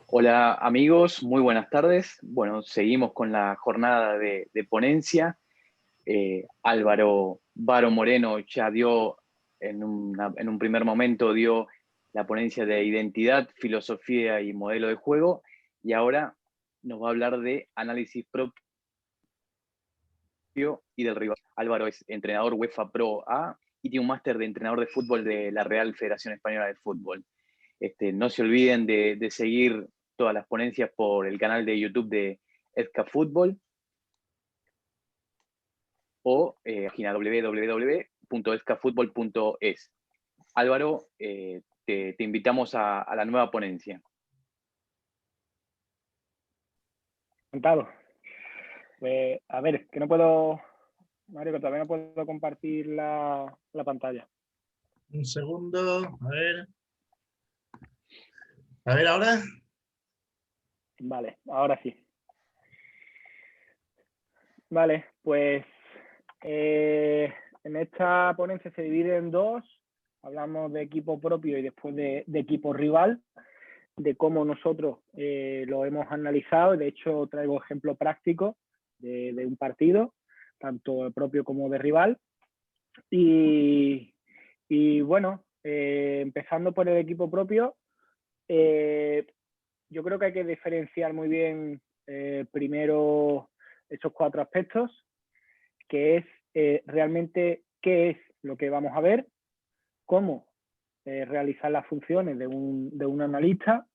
Hola amigos, muy buenas tardes. Bueno, seguimos con la jornada de ponencia. Álvaro Varo Moreno ya dio, en un primer momento, dio la ponencia de identidad, filosofía y modelo de juego, y ahora nos va a hablar de análisis propio y del rival. Álvaro es entrenador UEFA Pro A y tiene un máster de entrenador de fútbol de la Real Federación Española de Fútbol. No se olviden de seguir todas las ponencias por el canal de YouTube de Edka Fútbol o página www.edkafutbol.es. Álvaro, te invitamos a la nueva ponencia. Encantado. Pues, a ver, que no puedo, Mario, que todavía no puedo compartir la pantalla. Un segundo, a ver. A ver, ahora. Vale, ahora sí. Vale, pues en esta ponencia se divide en dos. Hablamos de equipo propio y después de equipo rival, de cómo nosotros lo hemos analizado. De hecho, traigo ejemplos prácticos de un partido, tanto propio como de rival. Y bueno, empezando por el equipo propio, yo creo que hay que diferenciar muy bien primero esos cuatro aspectos, que es realmente qué es lo que vamos a ver, cómo realizar las funciones de un analista,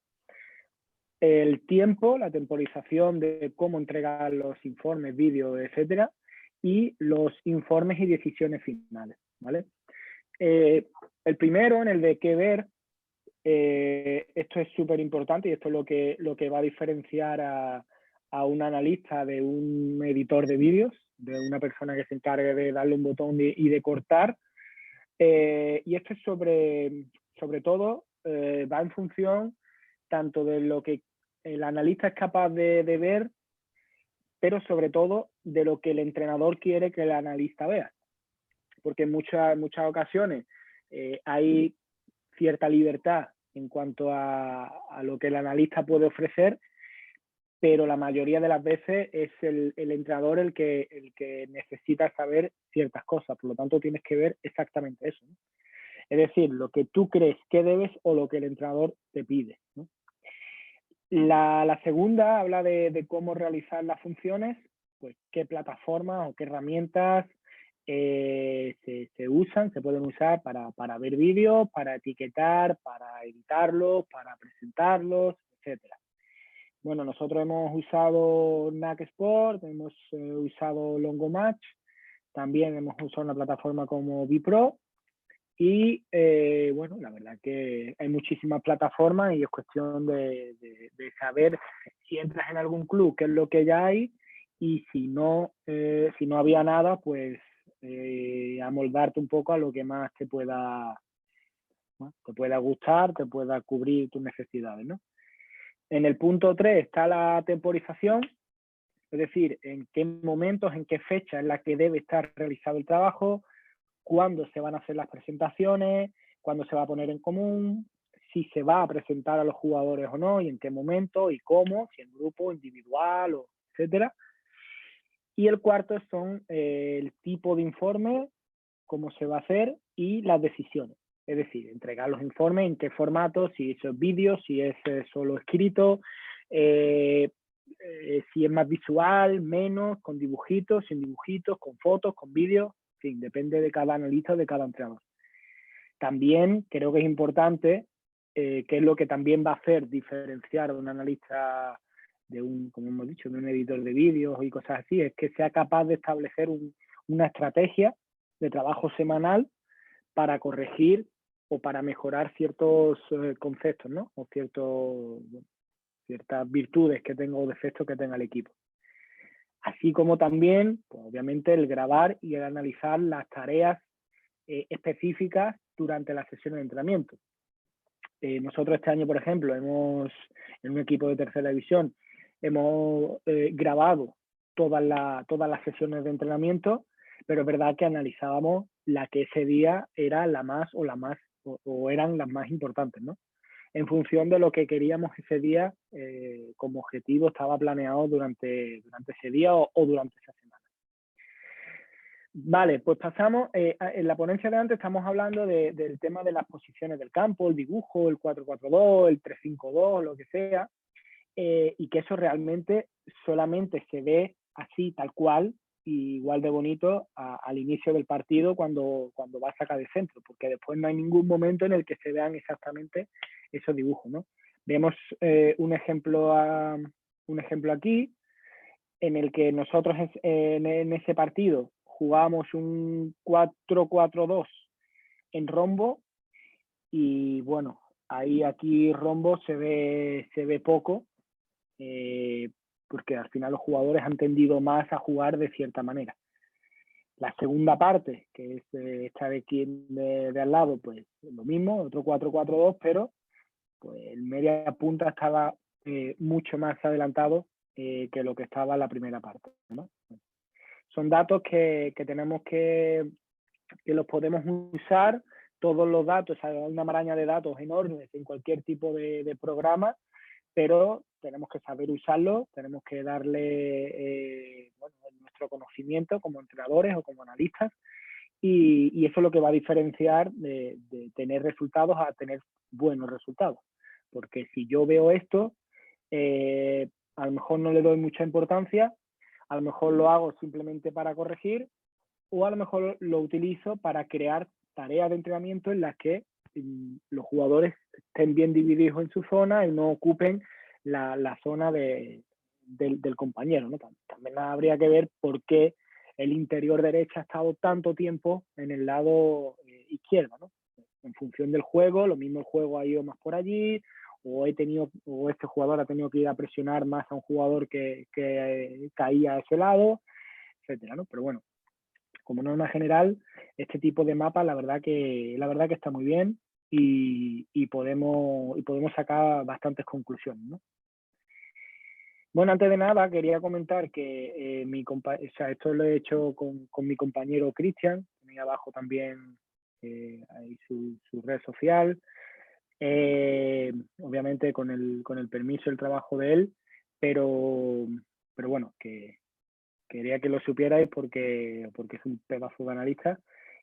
el tiempo, la temporización de cómo entregar los informes, vídeos, etcétera, y los informes y decisiones finales, ¿vale? El primero, en el de qué ver, esto es súper importante y esto es lo que va a diferenciar a un analista de un editor de vídeos, de una persona que se encargue de darle un botón y de cortar. Y esto es sobre todo, va en función tanto de lo que el analista es capaz de ver, pero sobre todo de lo que el entrenador quiere que el analista vea. Porque en muchas ocasiones hay cierta libertad en cuanto a lo que el analista puede ofrecer, pero la mayoría de las veces es el entrenador el que necesita saber ciertas cosas, por lo tanto tienes que ver exactamente eso, ¿no? Es decir, lo que tú crees que debes o lo que el entrenador te pide, ¿no? La segunda habla de cómo realizar las funciones, pues qué plataformas o qué herramientas se usan, se pueden usar para ver vídeos, para etiquetar, para editarlos, para presentarlos, etcétera. Bueno, nosotros hemos usado NAC Sport, hemos usado Longomatch, también hemos usado una plataforma como Vipro y bueno, la verdad que hay muchísimas plataformas y es cuestión de saber si entras en algún club, qué es lo que ya hay, y si no había nada, pues amoldarte un poco a lo que más te pueda gustar, te pueda cubrir tus necesidades, ¿no? En el punto 3 está la temporización, es decir, en qué momentos, en qué fecha es la que debe estar realizado el trabajo, cuándo se van a hacer las presentaciones, cuándo se va a poner en común, si se va a presentar a los jugadores o no, y en qué momento, y cómo, si en grupo, individual, o etcétera. Y el cuarto son el tipo de informe, cómo se va a hacer y las decisiones. Es decir, entregar los informes, en qué formato, si eso es vídeo, si es solo escrito, si es más visual, menos, con dibujitos, sin dibujitos, con fotos, con vídeos, en fin, depende de cada analista o de cada entrenador. También creo que es importante, que es lo que también va a hacer diferenciar a un analista de un, como hemos dicho, de un editor de vídeos y cosas así, es que sea capaz de establecer una estrategia de trabajo semanal para corregir o para mejorar ciertos conceptos, ¿no? O ciertas virtudes que tenga o defectos que tenga el equipo. Así como también, pues, obviamente, el grabar y el analizar las tareas específicas durante las sesiones de entrenamiento. Nosotros este año, por ejemplo, en un equipo de tercera división, hemos grabado todas las sesiones de entrenamiento, pero es verdad que analizábamos la que ese día era la más o eran las más importantes, ¿no? en función de lo que queríamos ese día como objetivo estaba planeado durante ese día o durante esa semana. Vale, pues pasamos, en la ponencia de antes estamos hablando del tema de las posiciones del campo, el dibujo, el 4-4-2, el 3-5-2, lo que sea, y que eso realmente solamente se ve así, tal cual, y igual de bonito al inicio del partido cuando va a sacar de centro, porque después no hay ningún momento en el que se vean exactamente esos dibujos, ¿no? Vemos un ejemplo aquí, en el que nosotros en ese partido jugamos un 4-4-2 en rombo, y bueno, ahí aquí rombo se ve poco, porque al final los jugadores han tendido más a jugar de cierta manera. La segunda parte, que es esta de aquí de al lado, pues lo mismo, otro 4-4-2, pero pues el media punta estaba mucho más adelantado que lo que estaba en la primera parte, ¿no? Son datos que tenemos que los podemos usar, todos los datos, hay una maraña de datos enormes en cualquier tipo de programa, pero tenemos que saber usarlo, tenemos que darle bueno, nuestro conocimiento como entrenadores o como analistas, y eso es lo que va a diferenciar de tener resultados a tener buenos resultados. Porque si yo veo esto, a lo mejor no le doy mucha importancia, a lo mejor lo hago simplemente para corregir, o a lo mejor lo utilizo para crear tareas de entrenamiento en las que los jugadores estén bien divididos en su zona y no ocupen la zona del compañero, ¿no? También habría que ver por qué el interior derecha ha estado tanto tiempo en el lado izquierdo, ¿no? En función del juego, lo mismo el juego ha ido más por allí, o este jugador ha tenido que ir a presionar más a un jugador que caía a ese lado, etcétera, ¿no? Pero bueno, como norma general, este tipo de mapas la verdad que está muy bien y podemos sacar bastantes conclusiones, ¿no? Bueno, antes de nada quería comentar que esto lo he hecho con mi compañero Cristian, ahí abajo también hay su red social, obviamente con el permiso y el trabajo de él, pero bueno, que quería que lo supierais porque es un pedazo de analista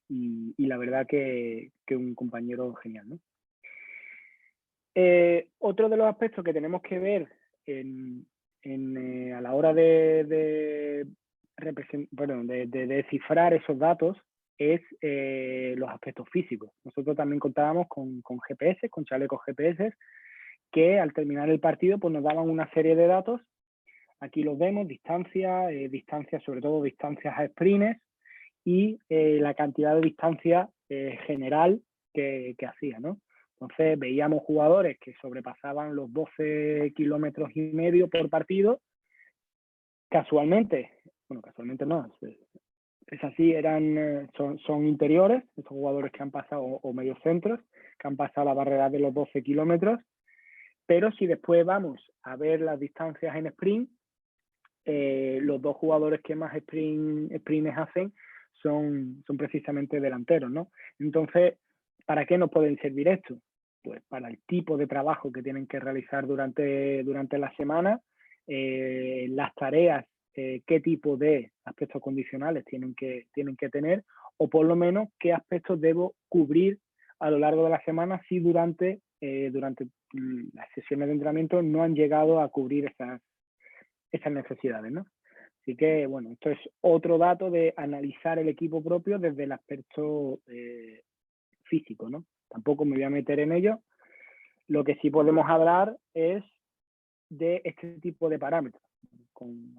y la verdad que un compañero genial, ¿no? Otro de los aspectos que tenemos que ver a la hora de descifrar esos datos es los aspectos físicos. Nosotros también contábamos con GPS, con chalecos GPS, que al terminar el partido pues nos daban una serie de datos. Aquí los vemos, distancias, sobre todo distancias a sprints y la cantidad de distancia general que hacía, ¿no? Entonces veíamos jugadores que sobrepasaban los 12,5 kilómetros por partido. Casualmente no, es así, son interiores, estos jugadores que han pasado, o mediocentros, que han pasado la barrera de los 12 kilómetros, pero si después vamos a ver las distancias en sprint, los dos jugadores que más sprints hacen son precisamente delanteros, ¿no? Entonces, ¿para qué nos pueden servir esto? Pues para el tipo de trabajo que tienen que realizar durante la semana, las tareas, qué tipo de aspectos condicionales tienen que tener, o por lo menos qué aspectos debo cubrir a lo largo de la semana si durante las sesiones de entrenamiento no han llegado a cubrir esas necesidades, ¿no? Así que, bueno, esto es otro dato de analizar el equipo propio desde el aspecto físico, ¿no? Tampoco me voy a meter en ello. Lo que sí podemos hablar es de este tipo de parámetros.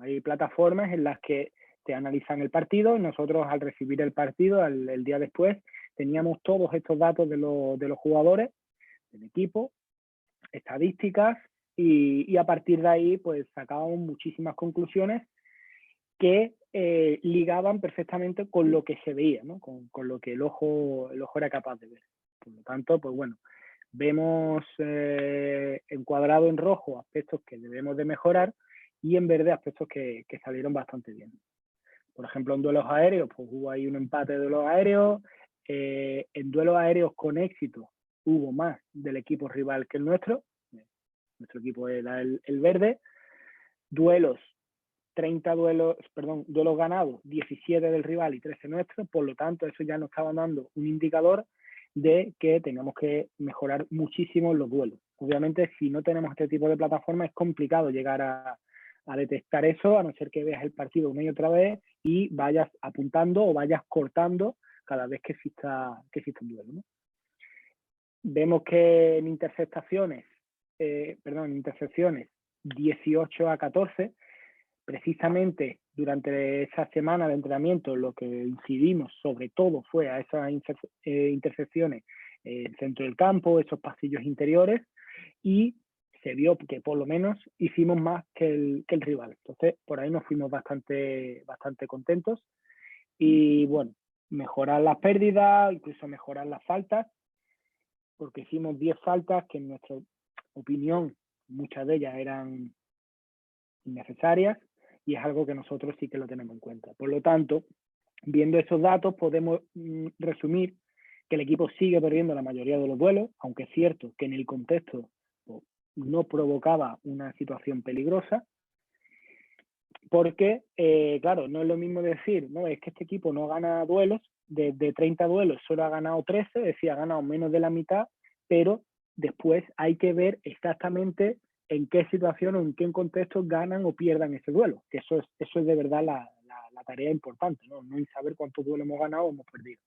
Hay plataformas en las que te analizan el partido. Nosotros, al recibir el partido, el día después, teníamos todos estos datos de los jugadores, del equipo, estadísticas, y a partir de ahí pues sacábamos muchísimas conclusiones que ligaban perfectamente con lo que se veía, ¿no? con lo que el ojo era capaz de ver. Por lo tanto, pues bueno, vemos encuadrado en rojo aspectos que debemos de mejorar y en verde aspectos que salieron bastante bien. Por ejemplo, en duelos aéreos, pues hubo ahí un empate de duelos aéreos. En duelos aéreos con éxito hubo más del equipo rival que el nuestro. Nuestro equipo era el verde. Duelos, 30 duelos, perdón, duelos ganados, 17 del rival y 13 nuestros. Por lo tanto, eso ya nos estaba dando un indicador de que tenemos que mejorar muchísimo los duelos. Obviamente, si no tenemos este tipo de plataforma, es complicado llegar a detectar eso, a no ser que veas el partido una y otra vez y vayas apuntando o vayas cortando cada vez que exista un duelo, ¿no? Vemos que en intercepciones 18-14, precisamente durante esa semana de entrenamiento lo que incidimos sobre todo fue a esas intercepciones centro del campo, esos pasillos interiores, y se vio que por lo menos hicimos más que el rival. Entonces, por ahí nos fuimos bastante contentos. Y bueno, mejorar las pérdidas, incluso mejorar las faltas, porque hicimos 10 faltas que en nuestra opinión muchas de ellas eran innecesarias, y es algo que nosotros sí que lo tenemos en cuenta. Por lo tanto, viendo esos datos podemos resumir que el equipo sigue perdiendo la mayoría de los duelos, aunque es cierto que en el contexto no provocaba una situación peligrosa, porque, claro, no es lo mismo decir, no, es que este equipo no gana duelos, de 30 duelos solo ha ganado 13, es decir, ha ganado menos de la mitad, pero después hay que ver exactamente en qué situación o en qué contexto ganan o pierdan ese duelo, que eso es de verdad la tarea importante, ¿no? No es saber cuántos duelos hemos ganado o hemos perdido.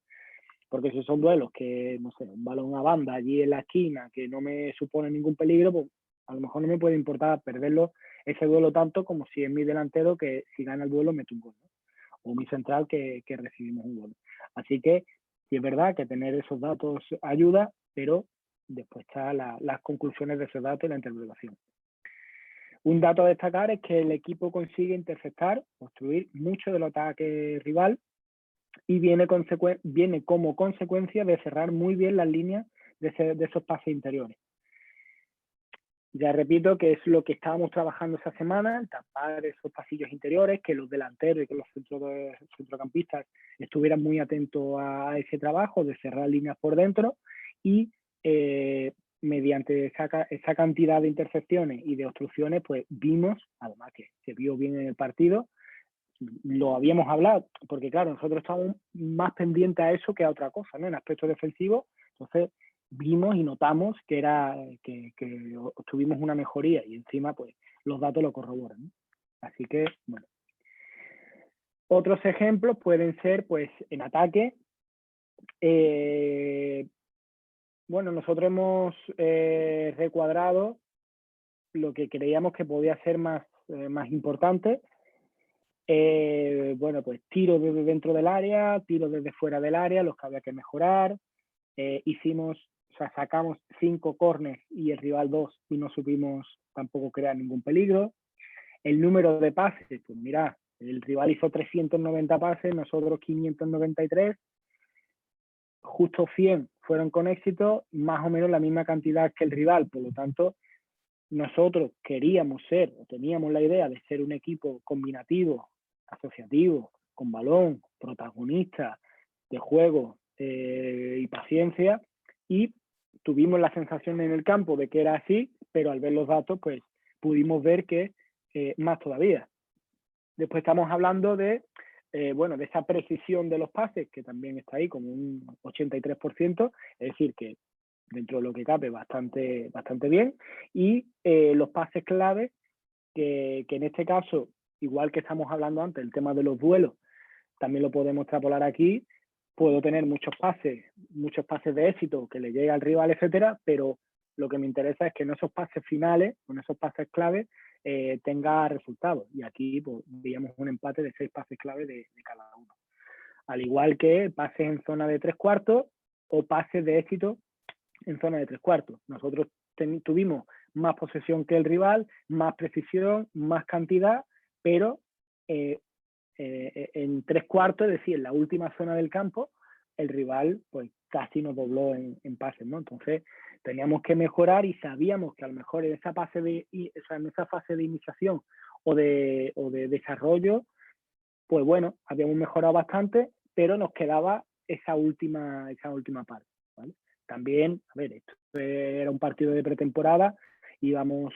Porque si son duelos que, no sé, un balón a banda allí en la esquina que no me supone ningún peligro, pues a lo mejor no me puede importar perderlo ese duelo tanto como si es mi delantero que si gana el duelo mete un gol, ¿no? O mi central que recibimos un gol. Así que sí es verdad que tener esos datos ayuda, pero después están las conclusiones de esos datos y la interpretación. Un dato a destacar es que el equipo consigue interceptar, obstruir mucho del ataque rival, y viene como consecuencia de cerrar muy bien las líneas de esos pases interiores. Ya repito que es lo que estábamos trabajando esa semana, tapar esos pasillos interiores, que los delanteros y que los centrocampistas estuvieran muy atentos a ese trabajo de cerrar líneas por dentro, y mediante esa cantidad de intercepciones y de obstrucciones, pues vimos, además que se vio bien en el partido, lo habíamos hablado, porque claro, nosotros estábamos más pendientes a eso que a otra cosa, ¿no? En aspectos defensivos, entonces vimos y notamos que obtuvimos una mejoría, y encima pues los datos lo corroboran, ¿no? Así que, bueno. Otros ejemplos pueden ser, pues, en ataque. Bueno, nosotros hemos recuadrado lo que creíamos que podía ser más importante. Bueno, pues tiros desde dentro del área, tiros desde fuera del área, los que había que mejorar. Sacamos 5 córners y el rival 2 y no supimos tampoco crear ningún peligro. El número de pases, pues mira, el rival hizo 390 pases, nosotros 593, justo 100 fueron con éxito, más o menos la misma cantidad que el rival. Por lo tanto, nosotros queríamos ser, o teníamos la idea de ser un equipo combinativo, asociativo, con balón, protagonista, de juego y paciencia, y tuvimos la sensación en el campo de que era así, pero al ver los datos pues pudimos ver que más todavía. Después estamos hablando de de esa precisión de los pases, que también está ahí como un 83%, es decir que dentro de lo que cabe bastante bien, y los pases clave, que en este caso, igual que estamos hablando antes, el tema de los duelos, también lo podemos extrapolar aquí. Puedo tener muchos pases de éxito que le llegue al rival, etcétera, pero lo que me interesa es que en esos pases finales, con esos pases clave, tenga resultados. Y aquí pues, veíamos un empate de 6 pases clave de cada uno. Al igual que pases en zona de 3/4 o pases de éxito en zona de 3/4. Nosotros tuvimos más posesión que el rival, más precisión, más cantidad, pero en 3/4, es decir, en la última zona del campo, el rival pues casi nos dobló en pases, ¿no? Entonces teníamos que mejorar, y sabíamos que a lo mejor en esa fase de iniciación o de desarrollo, pues bueno, habíamos mejorado bastante, pero nos quedaba esa última parte, ¿vale? también, a ver, esto era un partido de pretemporada, íbamos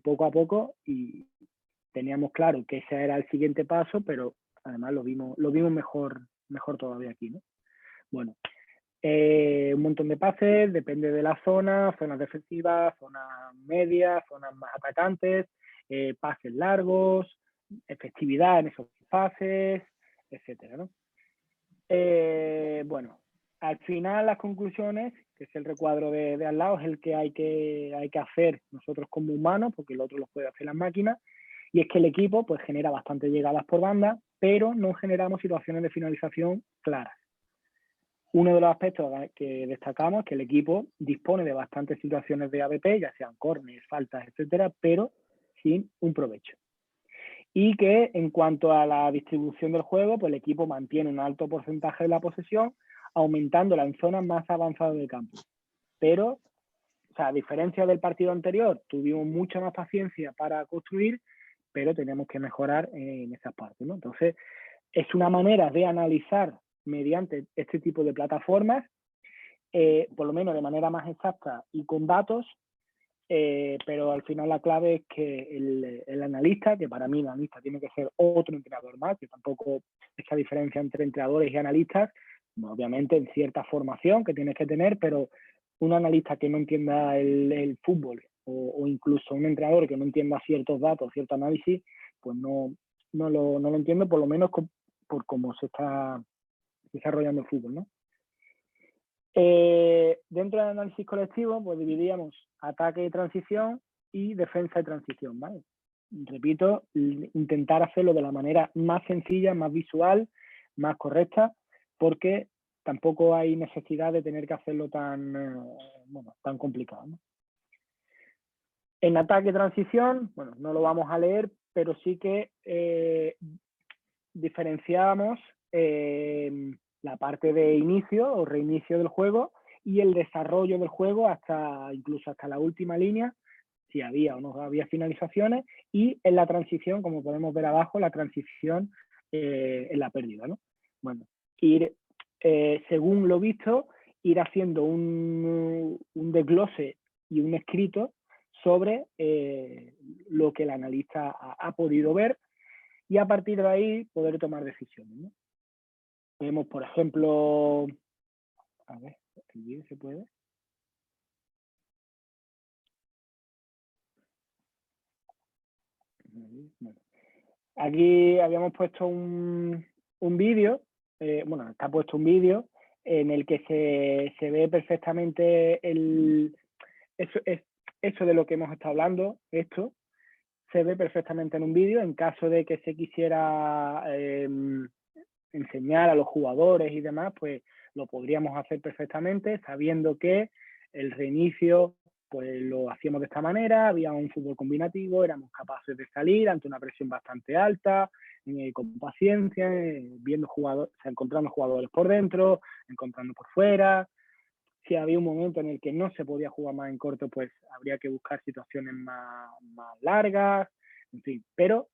poco a poco y teníamos claro que ese era el siguiente paso, pero además lo vimos mejor todavía aquí, ¿no? Bueno, un montón de pases, depende de la zona, zonas defensivas, zonas medias, zonas más atacantes, pases largos, efectividad en esos pases, etcétera, ¿no? Bueno, al final las conclusiones, que es el recuadro de al lado, es el que hay que hacer nosotros como humanos, porque el otro lo puede hacer las máquinas, y es que el equipo pues genera bastantes llegadas por banda, pero no generamos situaciones de finalización claras. Uno de los aspectos que destacamos es que el equipo dispone de bastantes situaciones de ABP, ya sean córneres, faltas, etcétera, pero sin un provecho. Y que en cuanto a la distribución del juego, pues el equipo mantiene un alto porcentaje de la posesión, aumentándola en zonas más avanzadas del campo. Pero, o sea, a diferencia del partido anterior, tuvimos mucha más paciencia para construir, pero tenemos que mejorar en esas partes, ¿no? Entonces, es una manera de analizar mediante este tipo de plataformas, por lo menos de manera más exacta y con datos, pero al final la clave es que el analista, que para mí el analista tiene que ser otro entrenador más, que tampoco es que a diferencia entre entrenadores y analistas, obviamente en cierta formación que tienes que tener, pero un analista que no entienda el fútbol o incluso un entrenador que no entienda ciertos datos, cierto análisis, pues no lo entiendo, por lo menos por cómo se está desarrollando el fútbol, ¿no? Dentro del análisis colectivo, pues dividíamos ataque y transición y defensa y transición, ¿vale? Repito, intentar hacerlo de la manera más sencilla, más visual, más correcta, porque tampoco hay necesidad de tener que hacerlo tan complicado, ¿no? En ataque y transición, bueno, no lo vamos a leer, pero sí que diferenciamos la parte de inicio o reinicio del juego y el desarrollo del juego incluso hasta la última línea, si había o no había finalizaciones, y en la transición, como podemos ver abajo, la transición en la pérdida, ¿no? Bueno, ir, según lo visto, ir haciendo un desglose y un escrito sobre lo que el analista ha podido ver, y a partir de ahí poder tomar decisiones, ¿no? Vemos, por ejemplo, a ver, ¿el vídeo se puede? Bueno, aquí habíamos puesto un vídeo, bueno, está puesto un vídeo en el que se ve perfectamente eso de lo que hemos estado hablando, esto se ve perfectamente en un vídeo. En caso de que se quisiera enseñar a los jugadores y demás, pues lo podríamos hacer perfectamente, sabiendo que el reinicio pues lo hacíamos de esta manera, había un fútbol combinativo, éramos capaces de salir ante una presión bastante alta, con paciencia, viendo jugadores, o sea, encontrando jugadores por dentro, encontrando por fuera. Si había un momento en el que no se podía jugar más en corto, pues habría que buscar situaciones más largas, en fin. Pero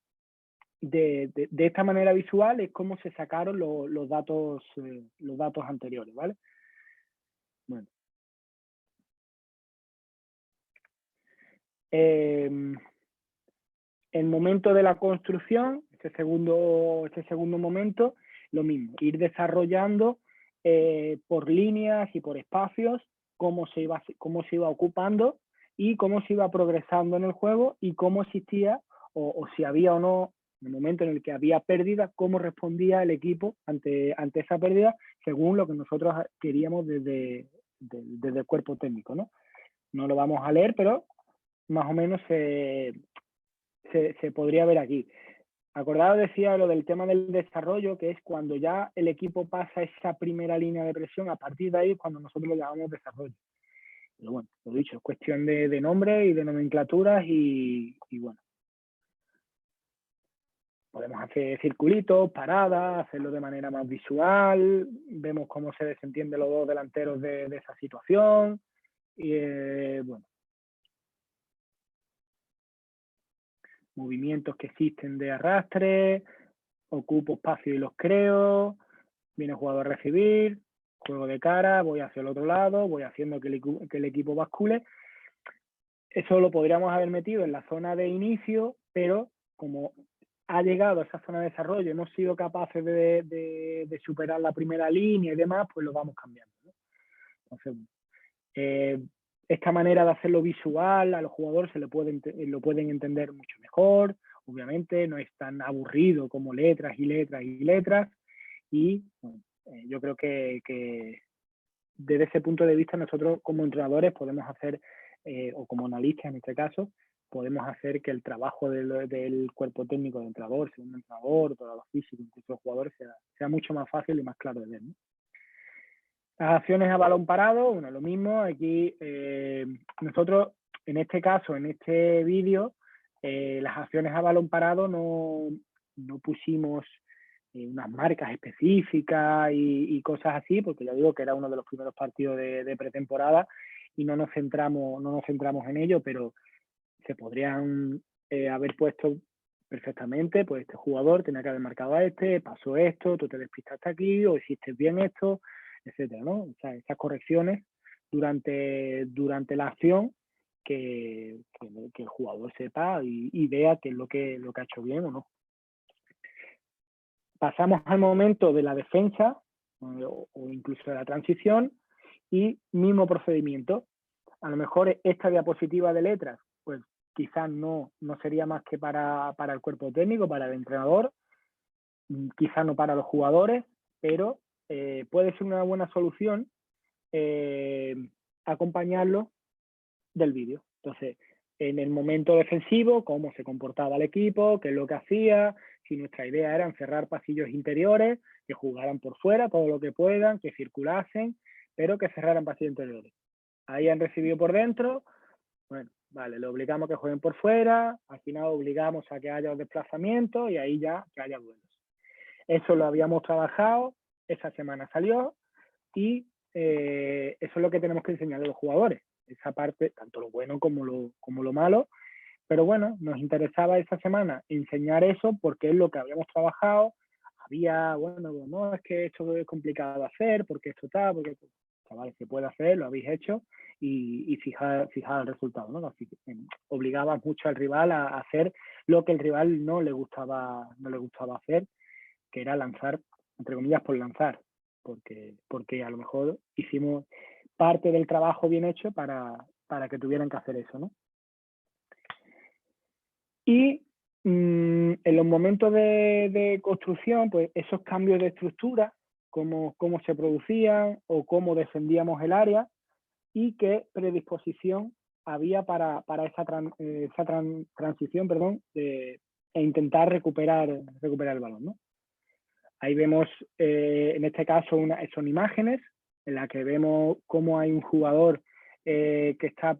de esta manera visual es como se sacaron los datos anteriores, ¿vale? Bueno. El momento de la construcción, este segundo momento, lo mismo, ir desarrollando por líneas y por espacios cómo se iba ocupando y cómo se iba progresando en el juego y cómo existía o si había o no, en el momento en el que había pérdida, cómo respondía el equipo ante esa pérdida según lo que nosotros queríamos desde el cuerpo técnico, ¿no? No lo vamos a leer, pero más o menos se podría ver aquí. Acordado decía lo del tema del desarrollo, que es cuando ya el equipo pasa esa primera línea de presión, a partir de ahí es cuando nosotros lo llamamos desarrollo. Pero bueno, lo dicho, es cuestión de nombre y de nomenclaturas y bueno. Podemos hacer circulitos, paradas, hacerlo de manera más visual, vemos cómo se desentienden los dos delanteros de esa situación y bueno. Movimientos que existen de arrastre, ocupo espacio y los creo, viene el jugador a recibir, juego de cara, voy hacia el otro lado, voy haciendo que el equipo bascule. Eso lo podríamos haber metido en la zona de inicio, pero como ha llegado a esa zona de desarrollo, hemos sido capaces de superar la primera línea y demás, pues lo vamos cambiando, ¿no? Entonces, esta manera de hacerlo visual a los jugadores lo pueden entender mucho mejor. Obviamente no es tan aburrido como letras y letras y letras. Y bueno, yo creo que desde ese punto de vista nosotros como entrenadores podemos hacer, o como analistas en este caso, podemos hacer que el trabajo del cuerpo técnico del entrenador, segundo entrenador, todos los físicos, incluso los jugadores, sea mucho más fácil y más claro de ver, ¿no? Las acciones a balón parado, bueno, lo mismo. Aquí nosotros, en este caso, en este vídeo, las acciones a balón parado no pusimos unas marcas específicas y cosas así, porque ya digo que era uno de los primeros partidos de pretemporada y no nos centramos en ello, pero se podrían haber puesto perfectamente, pues este jugador tenía que haber marcado a este, pasó esto, tú te despistaste aquí, o hiciste bien esto, etcétera, ¿no? O sea, esas correcciones durante la acción que el jugador sepa y vea qué es lo que ha hecho bien o no. Pasamos al momento de la defensa o incluso de la transición y mismo procedimiento. A lo mejor esta diapositiva de letras, pues quizás no sería más que para el cuerpo técnico, para el entrenador, quizás no para los jugadores, pero puede ser una buena solución acompañarlo del vídeo. Entonces, en el momento defensivo, cómo se comportaba el equipo, qué es lo que hacía, si nuestra idea era encerrar pasillos interiores, que jugaran por fuera todo lo que puedan, que circulasen, pero que cerraran pasillos interiores. Ahí han recibido por dentro, bueno, vale, le obligamos a que jueguen por fuera, al final obligamos a que haya desplazamientos y ahí ya que haya duelos. Eso lo habíamos trabajado, esa semana salió y eso es lo que tenemos que enseñar a los jugadores. Esa parte, tanto lo bueno como lo malo, pero bueno, nos interesaba esa semana enseñar eso porque es lo que habíamos trabajado. Había, bueno, no, es que esto es complicado de hacer, porque esto está, porque chavales, se puede hacer, lo habéis hecho y fijar el resultado, ¿no? Así que obligaba mucho al rival a hacer lo que el rival no le gustaba hacer, que era lanzar, entre comillas, por lanzar, porque a lo mejor hicimos parte del trabajo bien hecho para que tuvieran que hacer eso, ¿no? Y en los momentos de construcción, pues esos cambios de estructura, cómo se producían o cómo defendíamos el área y qué predisposición había para esa transición, perdón, e intentar recuperar el balón, ¿no? Ahí vemos, en este caso, son imágenes en las que vemos cómo hay un jugador que está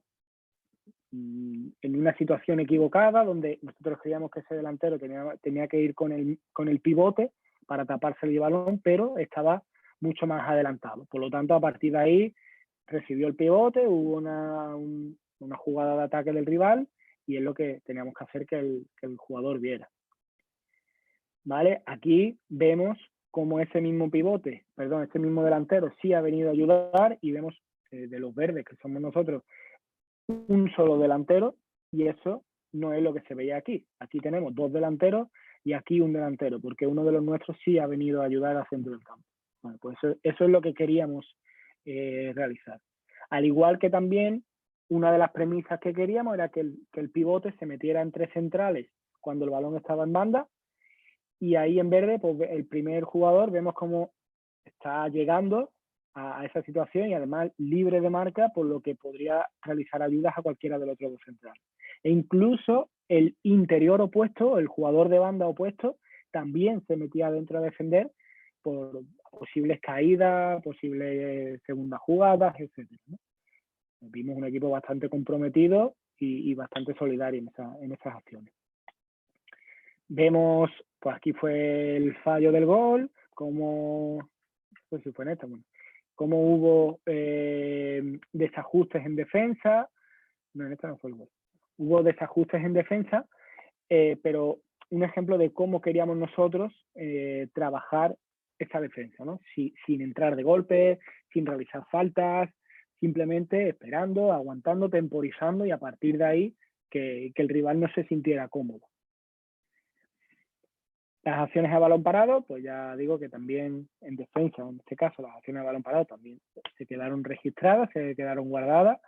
en una situación equivocada, donde nosotros creíamos que ese delantero tenía que ir con el pivote para taparse el balón, pero estaba mucho más adelantado. Por lo tanto, a partir de ahí recibió el pivote, hubo una jugada de ataque del rival y es lo que teníamos que hacer que el jugador viera. ¿Vale? Aquí vemos cómo ese mismo delantero sí ha venido a ayudar y vemos de los verdes que somos nosotros un solo delantero y eso no es lo que se veía aquí. Aquí tenemos dos delanteros y aquí un delantero, porque uno de los nuestros sí ha venido a ayudar al centro del campo. Bueno, pues eso es lo que queríamos realizar. Al igual que también una de las premisas que queríamos era que el pivote se metiera entre centrales cuando el balón estaba en banda y ahí en verde, pues el primer jugador vemos cómo está llegando a esa situación y además libre de marca, por lo que podría realizar ayudas a cualquiera de los otros dos centrales. E incluso el interior opuesto, el jugador de banda opuesto, también se metía dentro a defender por posibles caídas, posibles segundas jugadas, etc., ¿no? Vimos un equipo bastante comprometido y bastante solidario en esas acciones. Vemos, pues aquí fue el fallo del gol, como hubo desajustes en defensa. No, en esta no fue el gol. Hubo desajustes en defensa, pero un ejemplo de cómo queríamos nosotros trabajar esta defensa, ¿no? Sin entrar de golpe, sin realizar faltas, simplemente esperando, aguantando, temporizando y a partir de ahí que el rival no se sintiera cómodo. Las acciones a balón parado, pues ya digo que también en defensa, en este caso las acciones a balón parado también se quedaron registradas, se quedaron guardadas.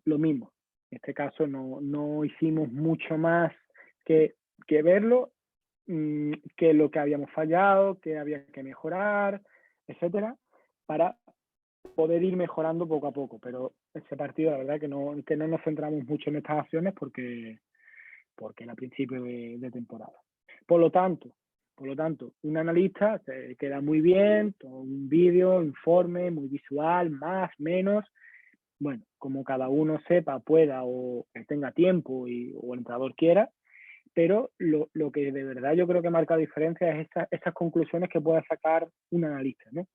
Lo mismo, en este caso no hicimos mucho más que verlo, que lo que habíamos fallado, que había que mejorar, etcétera, para poder ir mejorando poco a poco. Pero ese partido, la verdad que no nos centramos mucho en estas acciones porque era principio de temporada. Por lo tanto, un analista se queda muy bien, todo un vídeo, informe, muy visual, más, menos. Bueno, como cada uno sepa, pueda o tenga tiempo o el entrenador quiera, pero lo que de verdad yo creo que marca la diferencia es esas conclusiones que pueda sacar un analista, ¿no?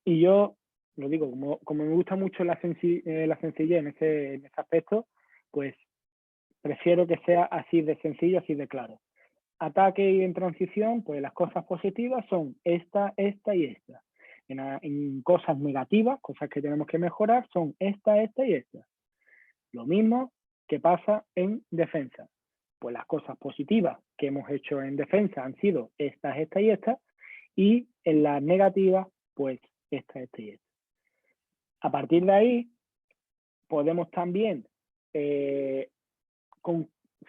Y yo, lo digo, como me gusta mucho la sencillez en ese aspecto, pues prefiero que sea así de sencillo, así de claro. Ataque y en transición, pues las cosas positivas son esta y esta. En cosas negativas, cosas que tenemos que mejorar, son esta y esta. Lo mismo que pasa en defensa. Pues las cosas positivas que hemos hecho en defensa han sido esta y esta, y en las negativas, pues esta y esta. A partir de ahí, podemos también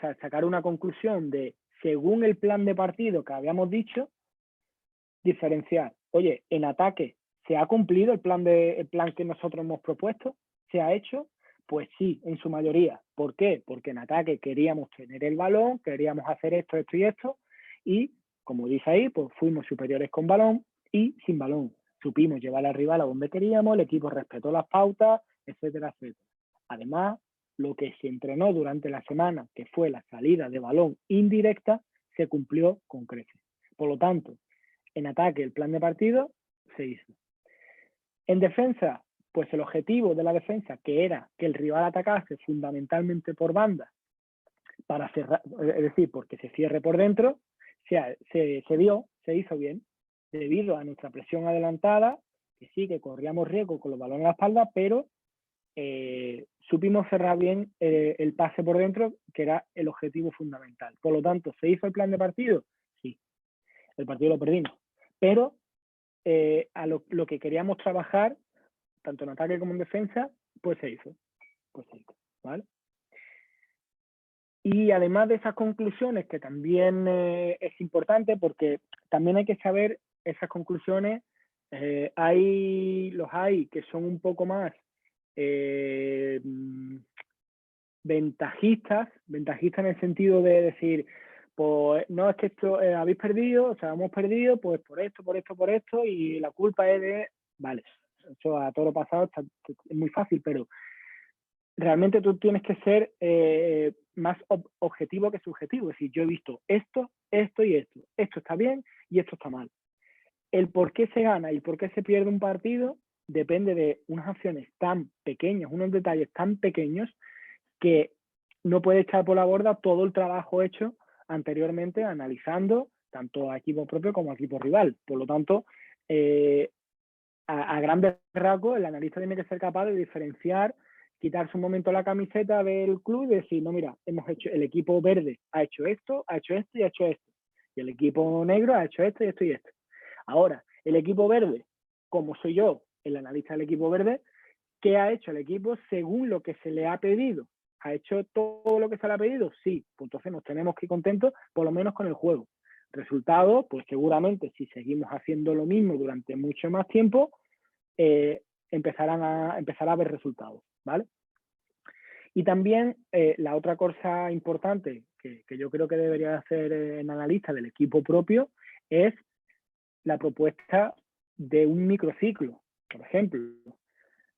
sacar una conclusión de, según el plan de partido que habíamos dicho, diferenciar. Oye, en ataque, ¿se ha cumplido el plan que nosotros hemos propuesto? ¿Se ha hecho? Pues sí, en su mayoría. ¿Por qué? Porque en ataque queríamos tener el balón, queríamos hacer esto y esto, y como dice ahí, pues fuimos superiores con balón y sin balón. Supimos llevar al rival a donde queríamos, el equipo respetó las pautas, etcétera, etcétera. Además, lo que se entrenó durante la semana, que fue la salida de balón indirecta, se cumplió con creces. Por lo tanto, en ataque el plan de partido se hizo. En defensa, pues el objetivo de la defensa, que era que el rival atacase fundamentalmente por banda, para cerrar, es decir, porque se cierre por dentro, se hizo bien, debido a nuestra presión adelantada, que sí, que corríamos riesgo con los balones en la espalda, pero supimos cerrar bien el pase por dentro, que era el objetivo fundamental. Por lo tanto, ¿se hizo el plan de partido? Sí, el partido lo perdimos. Pero a lo que queríamos trabajar, tanto en ataque como en defensa, pues se hizo. ¿Vale? Y además de esas conclusiones, que también es importante, porque también hay que saber esas conclusiones, los hay que son un poco más ventajistas en el sentido de decir, pues no, es que esto habéis perdido, o sea, hemos perdido, pues por esto, y la culpa es de, vale, eso a todo lo pasado es muy fácil, pero realmente tú tienes que ser más objetivo que subjetivo. Es decir, yo he visto esto y esto. Esto está bien y esto está mal. El por qué se gana y por qué se pierde un partido depende de unas acciones tan pequeñas, unos detalles tan pequeños, que no puede echar por la borda todo el trabajo hecho anteriormente analizando tanto a equipo propio como a equipo rival. Por lo tanto, a grandes rasgos, el analista tiene que ser capaz de diferenciar, quitarse un momento la camiseta del club y decir, no, mira, el equipo verde ha hecho esto y ha hecho esto. Y el equipo negro ha hecho esto y esto y esto. Ahora, el equipo verde, como soy yo, el analista del equipo verde, ¿qué ha hecho el equipo según lo que se le ha pedido? ¿Ha hecho todo lo que se le ha pedido? Sí. Pues entonces nos tenemos que ir contentos, por lo menos con el juego. Resultado, pues seguramente si seguimos haciendo lo mismo durante mucho más tiempo, empezará a haber resultados, ¿vale? Y también la otra cosa importante que yo creo que debería hacer el analista del equipo propio es la propuesta de un microciclo. Por ejemplo,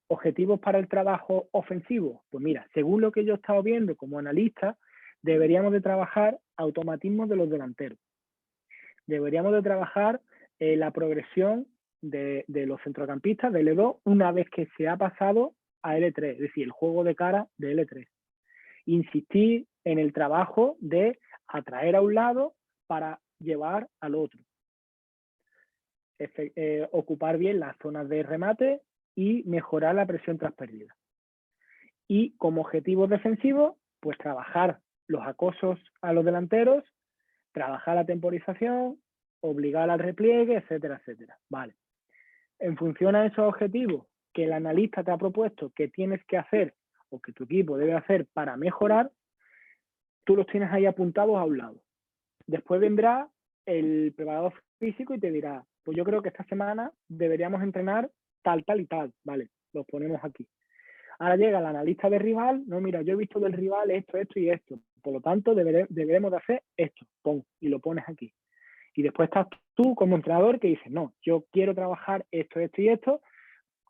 objetivos para el trabajo ofensivo. Pues mira, según lo que yo he estado viendo como analista, deberíamos de trabajar automatismos de los delanteros. Deberíamos de trabajar la progresión de los centrocampistas de L2 una vez que se ha pasado a L3, es decir, el juego de cara de L3. Insistir en el trabajo de atraer a un lado para llevar al otro. ocupar bien las zonas de remate y mejorar la presión tras pérdida. Y como objetivos defensivos, pues trabajar los acosos a los delanteros, trabajar la temporización, obligar al repliegue, etcétera, etcétera. Vale. En función a esos objetivos que el analista te ha propuesto que tienes que hacer o que tu equipo debe hacer para mejorar, tú los tienes ahí apuntados a un lado. Después vendrá el preparador físico y te dirá, pues yo creo que esta semana deberíamos entrenar tal, tal y tal. Vale, los ponemos aquí. Ahora llega el analista de rival, no, mira, yo he visto del rival esto, esto y esto. Por lo tanto, deberemos de hacer esto. Pon, y lo pones aquí. Y después estás tú como entrenador que dices, no, yo quiero trabajar esto, esto y esto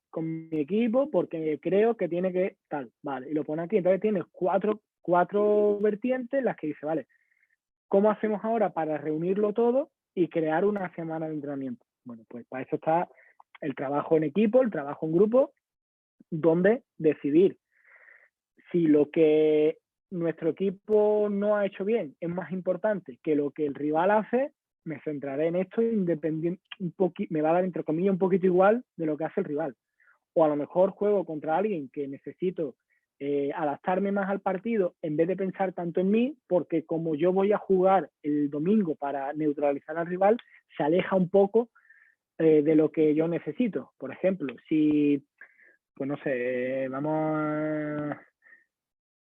con mi equipo porque creo que tiene que tal. Vale, y lo pones aquí. Entonces tienes cuatro vertientes en las que dices, vale, ¿cómo hacemos ahora para reunirlo todo y crear una semana de entrenamiento? Bueno, pues para eso está el trabajo en equipo, el trabajo en grupo, donde decidir si lo que nuestro equipo no ha hecho bien es más importante que lo que el rival hace, me centraré en esto independiente, me va a dar entre comillas un poquito igual de lo que hace el rival. O a lo mejor juego contra alguien que necesito adaptarme más al partido en vez de pensar tanto en mí, porque como yo voy a jugar el domingo para neutralizar al rival, se aleja un poco de lo que yo necesito. Por ejemplo, si, pues no sé, vamos a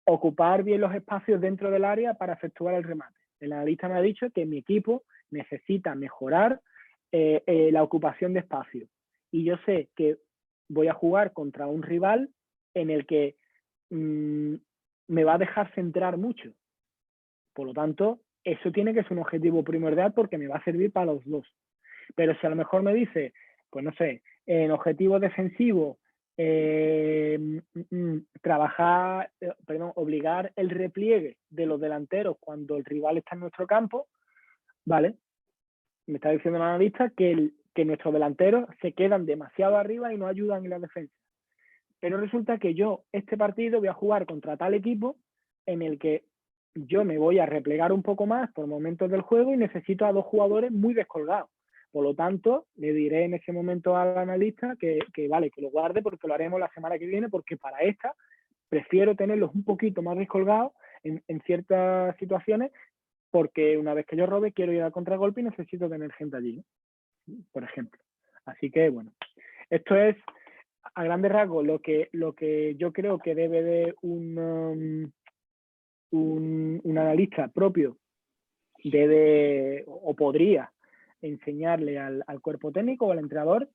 ocupar bien los espacios dentro del área para efectuar el remate. El analista me ha dicho que mi equipo necesita mejorar la ocupación de espacio. Y yo sé que voy a jugar contra un rival en el que me va a dejar centrar mucho. Por lo tanto, eso tiene que ser un objetivo primordial porque me va a servir para los dos. Pero si a lo mejor me dice, pues no sé, en objetivo defensivo, obligar el repliegue de los delanteros cuando el rival está en nuestro campo, ¿vale? Me está diciendo el analista que nuestros delanteros se quedan demasiado arriba y no ayudan en la defensa. Pero resulta que yo este partido voy a jugar contra tal equipo en el que yo me voy a replegar un poco más por momentos del juego y necesito a dos jugadores muy descolgados. Por lo tanto, le diré en ese momento al analista que vale, que lo guarde porque lo haremos la semana que viene, porque para esta prefiero tenerlos un poquito más descolgados en ciertas situaciones, porque una vez que yo robe quiero ir al contragolpe y necesito tener gente allí, ¿no? Por ejemplo. Así que, bueno, esto es a grandes rasgos lo que yo creo que debe de un analista propio debe o podría enseñarle al cuerpo técnico o al entrenador.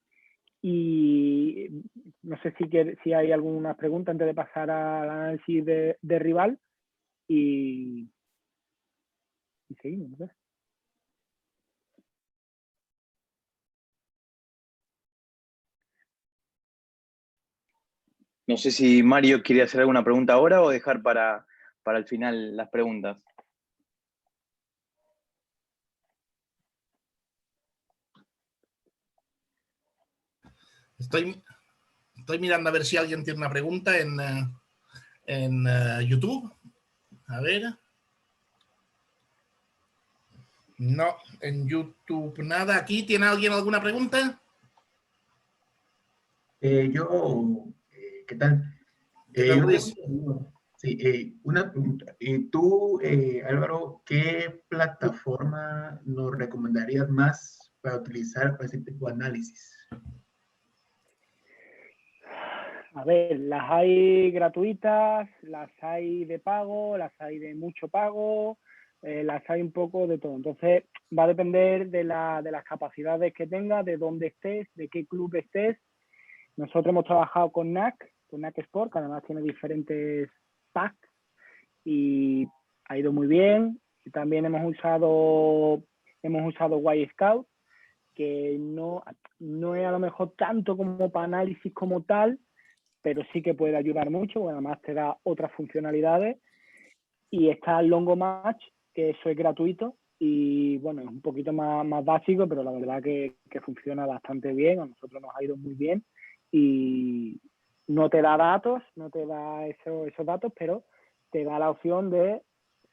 Y no sé si hay alguna pregunta antes de pasar al análisis de rival y seguimos, ¿no? No sé si Mario quiere hacer alguna pregunta ahora o dejar para el final las preguntas. Estoy mirando a ver si alguien tiene una pregunta en YouTube. A ver. No, en YouTube nada. ¿Aquí tiene alguien alguna pregunta? ¿Qué tal? ¿Qué tal, Una Luis? pregunta, sí, una pregunta. Tú, Álvaro, ¿qué plataforma nos recomendarías más para utilizar para ese tipo de análisis? A ver, las hay gratuitas, las hay de pago, las hay de mucho pago, las hay un poco de todo. Entonces, va a depender de las capacidades que tengas, de dónde estés, de qué club estés. Nosotros hemos trabajado con NAC Sport, que además tiene diferentes packs y ha ido muy bien. Y también hemos usado Y Scout, que no es a lo mejor tanto como para análisis como tal, pero sí que puede ayudar mucho, porque además te da otras funcionalidades. Y está el Longo Match, que eso es gratuito y bueno, es un poquito más básico, pero la verdad que funciona bastante bien, a nosotros nos ha ido muy bien y no te da datos, no te da esos datos, pero te da la opción de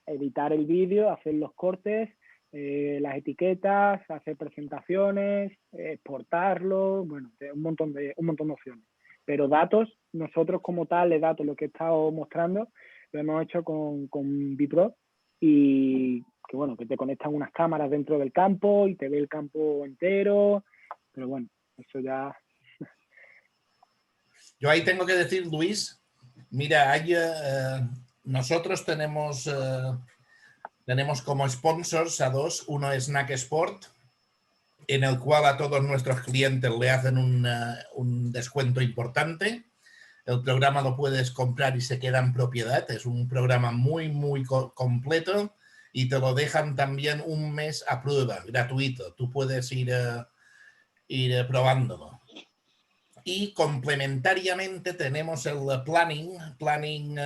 editar el vídeo, hacer los cortes, las etiquetas, hacer presentaciones, exportarlo, bueno, un montón de opciones. Pero datos, nosotros como tal, de datos, lo que he estado mostrando, lo hemos hecho con Bipro, y que bueno, que te conectan unas cámaras dentro del campo y te ve el campo entero, pero bueno, eso ya... Yo ahí tengo que decir, Luis, mira, nosotros tenemos como sponsors a dos. Uno es Snack Sport, en el cual a todos nuestros clientes le hacen un descuento importante. El programa lo puedes comprar y se queda en propiedad. Es un programa muy, muy completo y te lo dejan también un mes a prueba, gratuito. Tú puedes ir probándolo. Y complementariamente tenemos el Planning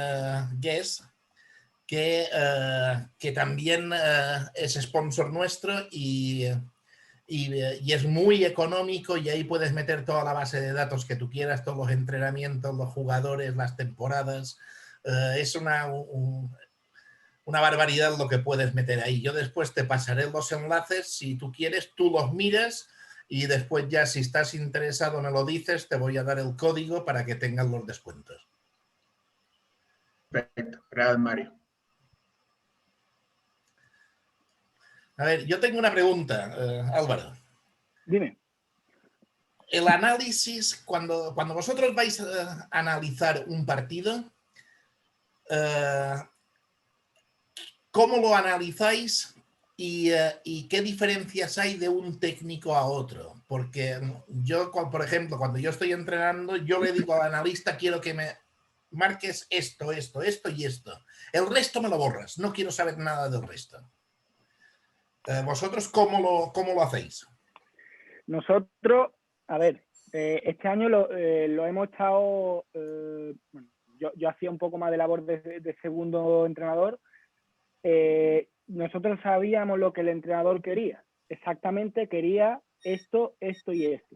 Guest, que también es sponsor nuestro y es muy económico, y ahí puedes meter toda la base de datos que tú quieras, todos los entrenamientos, los jugadores, las temporadas. Es una barbaridad lo que puedes meter ahí. Yo después te pasaré los enlaces, si tú quieres, tú los miras y después ya, si estás interesado, me lo dices, te voy a dar el código para que tengas los descuentos. Perfecto, gracias, Mario. A ver, yo tengo una pregunta, Álvaro. Dime. El análisis, cuando vosotros vais a analizar un partido, ¿cómo lo analizáis y qué diferencias hay de un técnico a otro? Porque yo, por ejemplo, cuando yo estoy entrenando, yo le digo al analista, quiero que me marques esto, esto, esto y esto. El resto me lo borras, no quiero saber nada del resto. ¿Vosotros cómo lo hacéis? Nosotros, a ver, este año lo hemos estado, bueno, yo hacía un poco más de labor de segundo entrenador. Nosotros sabíamos lo que el entrenador quería. Exactamente quería esto, esto y esto.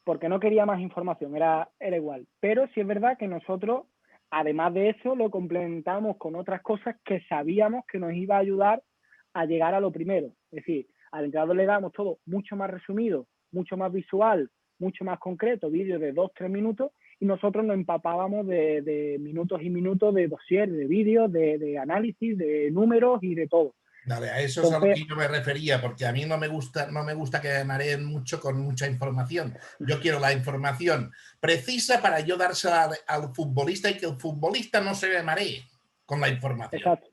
Porque no quería más información, era igual. Pero sí es verdad que nosotros, además de eso, lo complementamos con otras cosas que sabíamos que nos iba a ayudar a llegar a lo primero. Es decir, al entrenador le damos todo mucho más resumido, mucho más visual, mucho más concreto, vídeos de 2-3 minutos, y nosotros nos empapábamos de minutos y minutos de dossier, de vídeos, de análisis, de números y de todo. Vale, a eso es a lo que yo me refería, porque a mí no me gusta que me mareen mucho con mucha información. Yo quiero la información precisa para yo dársela al futbolista, y que el futbolista no se me maree con la información. Exacto.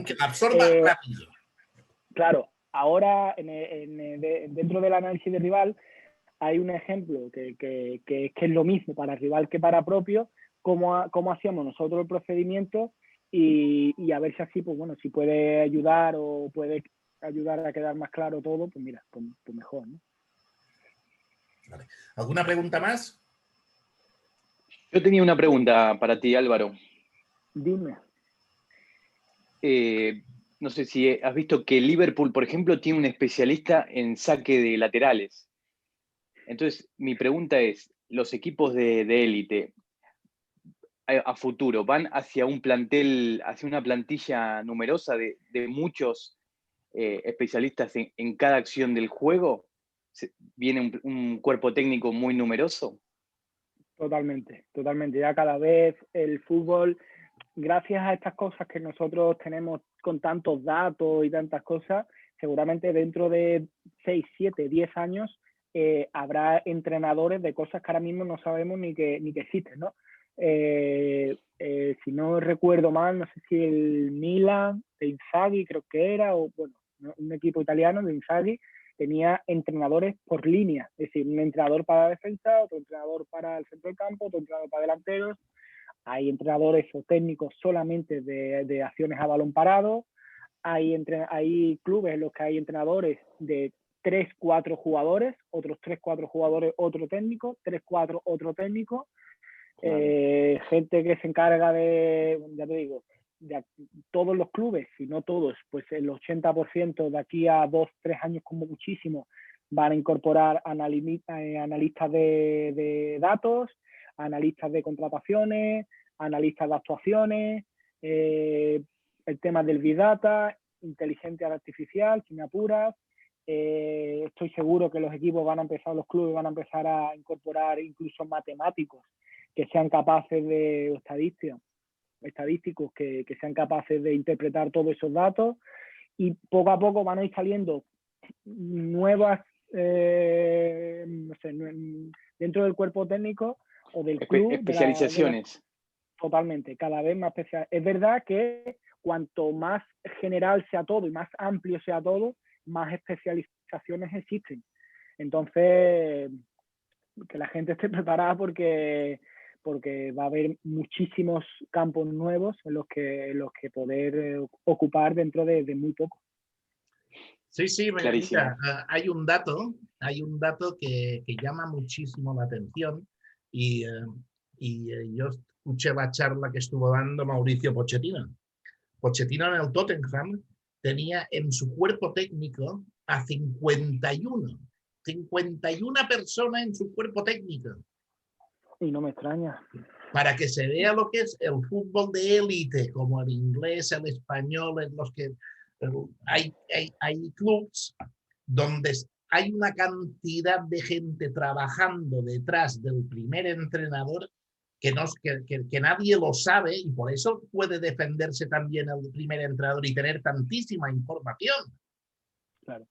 Que la absorba rápido. Claro, ahora dentro del análisis de rival hay un ejemplo que es lo mismo para rival que para propio, cómo hacíamos nosotros el procedimiento, y a ver si así, pues bueno, si puede ayudar o puede ayudar a quedar más claro todo, pues mira, pues mejor, ¿no? Vale. ¿Alguna pregunta más? Yo tenía una pregunta para ti, Álvaro. Dime. No sé si has visto que Liverpool, por ejemplo, tiene un especialista en saque de laterales. Entonces, mi pregunta es, ¿los equipos de élite a futuro van hacia un plantel, hacia una plantilla numerosa de muchos especialistas en cada acción del juego? ¿Viene un cuerpo técnico muy numeroso? Totalmente. Ya cada vez el fútbol, gracias a estas cosas que nosotros tenemos con tantos datos y tantas cosas, seguramente dentro de 6, 7, 10 años habrá entrenadores de cosas que ahora mismo no sabemos ni que existen, ¿no? Si no recuerdo mal, no sé si el Milan de Inzaghi creo que era, o bueno, un equipo italiano de Inzaghi, tenía entrenadores por línea, es decir, un entrenador para defensa, otro entrenador para el centro del campo, otro entrenador para delanteros. Hay entrenadores o técnicos solamente de acciones a balón parado. Hay clubes en los que hay entrenadores de 3-4 jugadores, otros 3-4 jugadores, otro técnico, 3-4 otro técnico. Gente que se encarga de, ya te digo, de todos los clubes, si no todos, pues el 80% de aquí a 2-3 años como muchísimo van a incorporar analistas de datos, analistas de contrataciones, analistas de actuaciones, el tema del Big Data, inteligencia artificial, sin apuras. Estoy seguro que los equipos los clubes van a empezar a incorporar incluso matemáticos que sean capaces de, estadísticos que sean capaces de interpretar todos esos datos, y poco a poco van a ir saliendo nuevas, no sé, dentro del cuerpo técnico o del club. Especializaciones. Totalmente, cada vez más especial. Es verdad que cuanto más general sea todo y más amplio sea todo, más especializaciones existen. Entonces, que la gente esté preparada porque va a haber muchísimos campos nuevos en los que poder ocupar dentro de muy poco. Sí, Clarísimo. mira, hay un dato que llama muchísimo la atención y yo escuché la charla que estuvo dando Mauricio Pochettino. Pochettino en el Tottenham tenía en su cuerpo técnico a 51 personas en su cuerpo técnico. Y no me extraña. Para que se vea lo que es el fútbol de élite, como el inglés, el español, en los que hay clubs donde hay una cantidad de gente trabajando detrás del primer entrenador que nadie lo sabe, y por eso puede defenderse también el primer entrenador y tener tantísima información. Claro.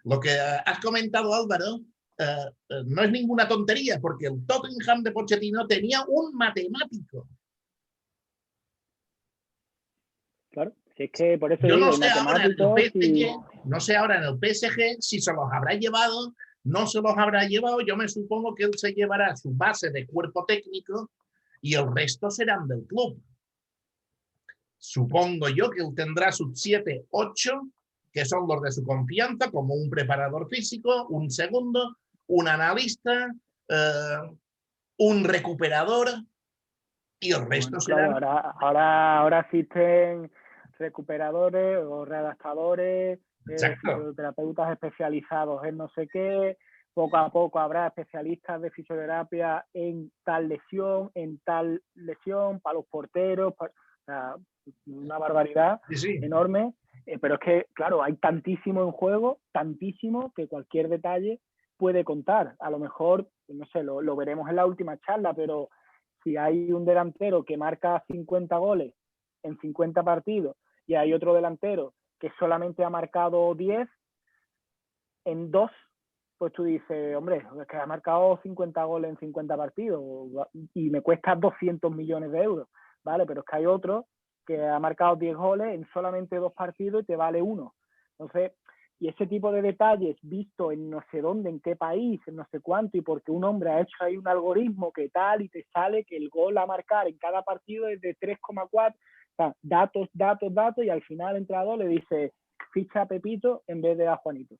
Lo que has comentado, Álvaro, no es ninguna tontería, porque el Tottenham de Pochettino tenía un matemático. Claro, si es que por eso Yo digo, no sé ahora en el PSG, no sé ahora en el PSG si se los habrá llevado, no se los habrá llevado. Yo me supongo que él se llevará su base de cuerpo técnico y el resto serán del club. Supongo yo que él tendrá sus 7, 8, que son los de su confianza, como un preparador físico, un segundo, un analista, un recuperador, y el resto será... Claro, ahora existen recuperadores o readaptadores, fisioterapeutas especializados en no sé qué. Poco a poco habrá especialistas de fisioterapia en tal lesión, para los porteros, o sea, una barbaridad enorme. Pero es que, claro, hay tantísimo en juego, tantísimo, que cualquier detalle puede contar. A lo mejor, no sé, lo veremos en la última charla, pero si hay un delantero que marca 50 goles en 50 partidos y hay otro delantero que solamente ha marcado 10 en 2, pues tú dices, hombre, es que ha marcado 50 goles en 50 partidos y me cuesta 200 millones de euros, ¿vale? Pero es que hay otro que ha marcado 10 goles en solamente 2 partidos y te vale 1. Entonces, y ese tipo de detalles visto en no sé dónde, en qué país, en no sé cuánto, y porque un hombre ha hecho ahí un algoritmo que tal, y te sale que el gol a marcar en cada partido es de 3,4, o sea, datos, y al final el entrenador le dice, ficha a Pepito en vez de a Juanito.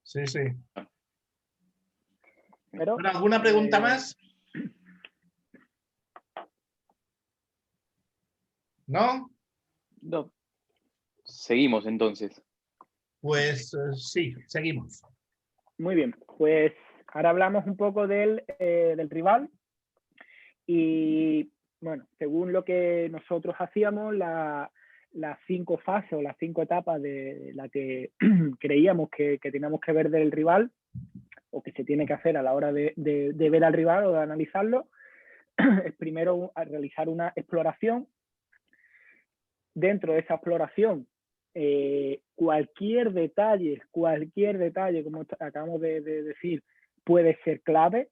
Sí. Pero, ¿alguna pregunta más? ¿No? No. Seguimos entonces. Pues sí, seguimos. Muy bien, pues ahora hablamos un poco del rival. Y bueno, según lo que nosotros hacíamos, las 5 fases o las 5 etapas de la que creíamos que teníamos que ver del rival, o que se tiene que hacer a la hora de ver al rival o de analizarlo, es primero realizar una exploración. Dentro de esa exploración, cualquier detalle, como acabamos de decir, puede ser clave.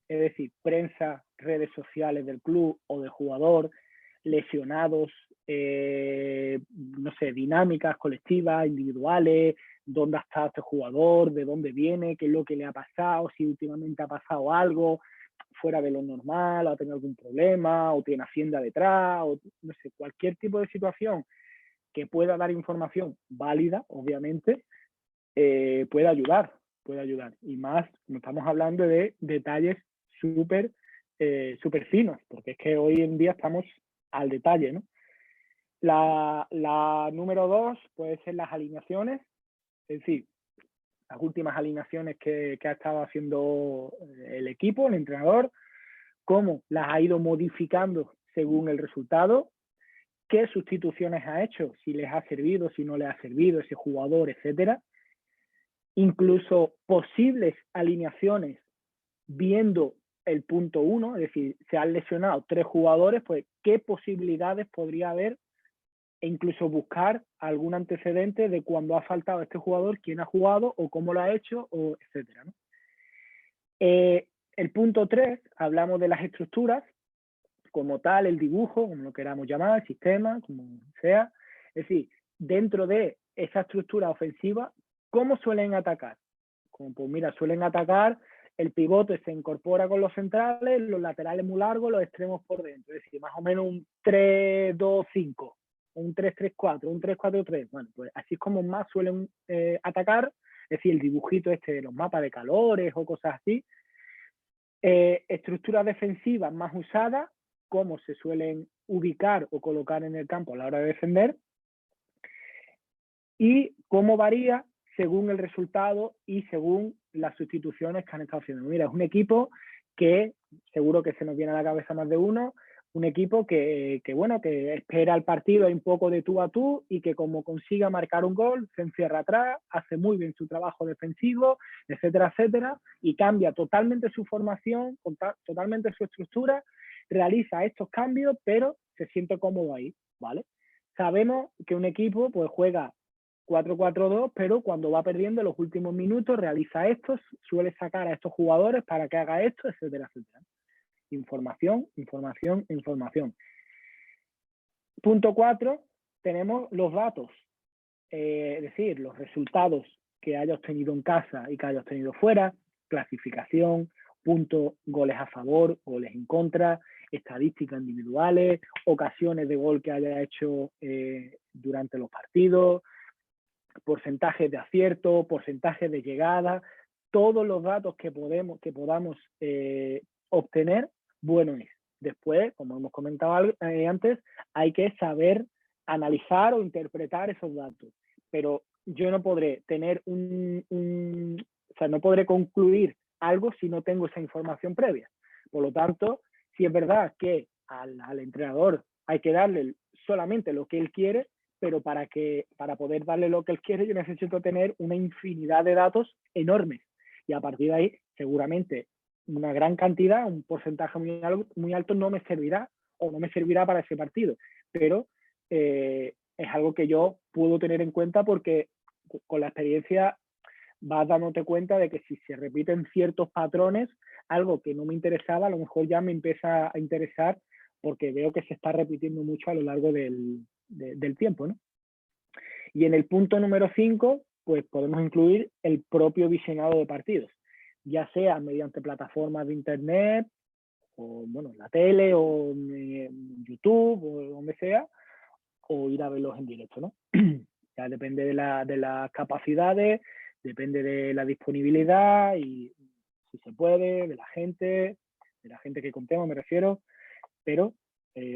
Es decir, prensa, redes sociales del club o del jugador, lesionados, no sé, dinámicas colectivas, individuales, dónde ha estado este jugador, de dónde viene, qué es lo que le ha pasado, si últimamente ha pasado algo fuera de lo normal, o ha tenido algún problema, o tiene Hacienda detrás, o no sé, cualquier tipo de situación que pueda dar información válida, obviamente, puede ayudar. Y más, no estamos hablando de detalles súper finos, porque es que hoy en día estamos al detalle, ¿no? La número 2 puede ser las alineaciones, es decir, las últimas alineaciones que ha estado haciendo el equipo, el entrenador, cómo las ha ido modificando según el resultado, qué sustituciones ha hecho, si les ha servido, si no les ha servido ese jugador, etcétera. Incluso posibles alineaciones viendo el punto 1, es decir, se han lesionado 3 jugadores, pues qué posibilidades podría haber e incluso buscar algún antecedente de cuando ha faltado este jugador, quién ha jugado o cómo lo ha hecho, o etcétera, ¿no? El punto 3, hablamos de las estructuras, como tal, el dibujo, como lo queramos llamar, el sistema, como sea. Es decir, dentro de esa estructura ofensiva, ¿cómo suelen atacar? Como, pues mira, suelen atacar, el pivote se incorpora con los centrales, los laterales muy largos, los extremos por dentro. Es decir, más o menos un 3-2-5, un 3-3-4, un 3-4-3. Bueno, pues así es como más suelen atacar. Es decir, el dibujito este de los mapas de calores o cosas así. Estructuras defensivas más usadas, cómo se suelen ubicar o colocar en el campo a la hora de defender, y cómo varía según el resultado y según las sustituciones que han estado haciendo. Mira, es un equipo que seguro que se nos viene a la cabeza más de uno, un equipo que espera el partido un poco de tú a tú y que como consiga marcar un gol, se encierra atrás, hace muy bien su trabajo defensivo, etcétera, etcétera, y cambia totalmente su formación, totalmente su estructura, realiza estos cambios, pero se siente cómodo ahí, ¿vale? Sabemos que un equipo pues juega 4-4-2, pero cuando va perdiendo en los últimos minutos realiza esto, suele sacar a estos jugadores para que haga esto, etcétera, etcétera. Información, información, información. Punto 4, tenemos los datos, es decir, los resultados que haya obtenido en casa y que haya obtenido fuera, clasificación, puntos, goles a favor, goles en contra, estadísticas individuales, ocasiones de gol que haya hecho durante los partidos, porcentajes de acierto, porcentajes de llegada, todos los datos que podamos obtener, bueno es. Después, como hemos comentado antes, hay que saber analizar o interpretar esos datos. Pero yo no podré tener o sea, no podré concluir algo si no tengo esa información previa. Por lo tanto, si es verdad que al entrenador hay que darle solamente lo que él quiere, pero para poder darle lo que él quiere, yo necesito tener una infinidad de datos enormes. Y a partir de ahí, seguramente, una gran cantidad, un porcentaje muy alto no me servirá o no me servirá para ese partido. Pero es algo que yo puedo tener en cuenta porque con la experiencia vas dándote cuenta de que si se repiten ciertos patrones, algo que no me interesaba, a lo mejor ya me empieza a interesar porque veo que se está repitiendo mucho a lo largo del tiempo, ¿no? Y en el punto número 5, pues podemos incluir el propio visionado de partidos, ya sea mediante plataformas de internet, o bueno, la tele, o en YouTube, o donde sea, o ir a verlos en directo, ¿no? Ya depende de las capacidades, depende de la disponibilidad y si se puede, de la gente que contemos, me refiero, pero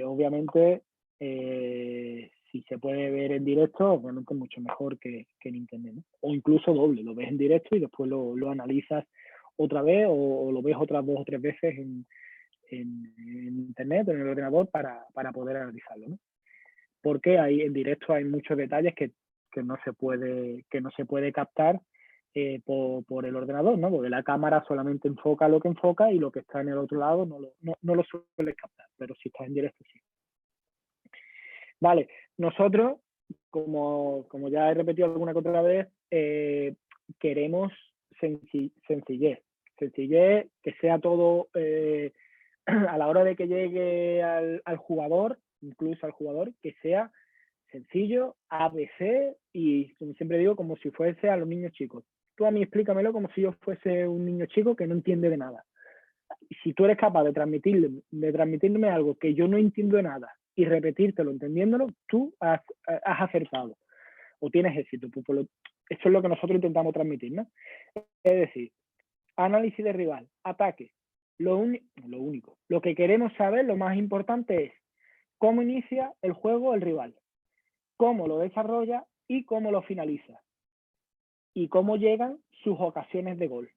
obviamente si se puede ver en directo, obviamente mucho mejor que en internet, ¿no? O incluso doble, lo ves en directo y después lo analizas otra vez o lo ves otras 2 o 3 veces en internet o en el ordenador para poder analizarlo, ¿no? Porque en directo hay muchos detalles que no se puede captar por el ordenador, ¿no? Porque la cámara solamente enfoca lo que enfoca y lo que está en el otro lado no lo suele captar, pero si está en directo sí. Vale, nosotros, como ya he repetido alguna que otra vez, queremos sencillez, que sea todo a la hora de que llegue al jugador, incluso al jugador, que sea sencillo, ABC, y como siempre digo, como si fuese a los niños chicos. Tú a mí explícamelo como si yo fuese un niño chico que no entiende de nada. Y si tú eres capaz de transmitirme algo que yo no entiendo de nada y repetírtelo entendiéndolo, tú has acertado o tienes éxito. Eso es lo que nosotros intentamos transmitir, ¿no? Es decir, análisis de rival, ataque. Lo que queremos saber, lo más importante es cómo inicia el juego el rival, cómo lo desarrolla y cómo lo finaliza, y cómo llegan sus ocasiones de gol.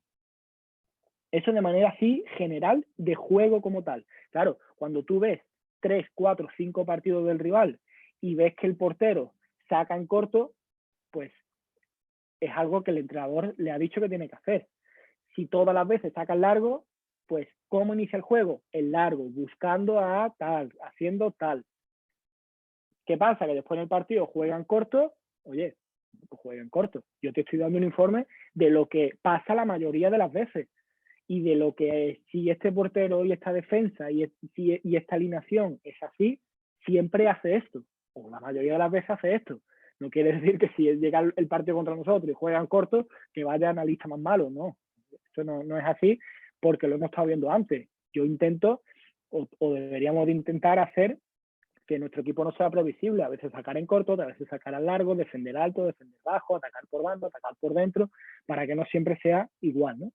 Eso de manera así general de juego como tal. Claro, cuando tú ves 3, 4, 5 partidos del rival y ves que el portero saca en corto, pues es algo que el entrenador le ha dicho que tiene que hacer. Si todas las veces saca el largo, pues ¿cómo inicia el juego? El largo, buscando a tal, haciendo tal. ¿Qué pasa? Que después en el partido juegan corto, oye, pues jueguen corto. Yo te estoy dando un informe de lo que pasa la mayoría de las veces y de lo que si este portero y esta defensa y esta alineación es así, siempre hace esto, o la mayoría de las veces hace esto. No quiere decir que si llega el partido contra nosotros y juegan corto, que vaya analista más malo, no. Eso no es así porque lo hemos estado viendo antes. Yo intento, o deberíamos de intentar hacer que nuestro equipo no sea previsible, a veces sacar en corto, a veces sacar al largo, defender alto, defender bajo, atacar por banda, atacar por dentro, para que no siempre sea igual, ¿no?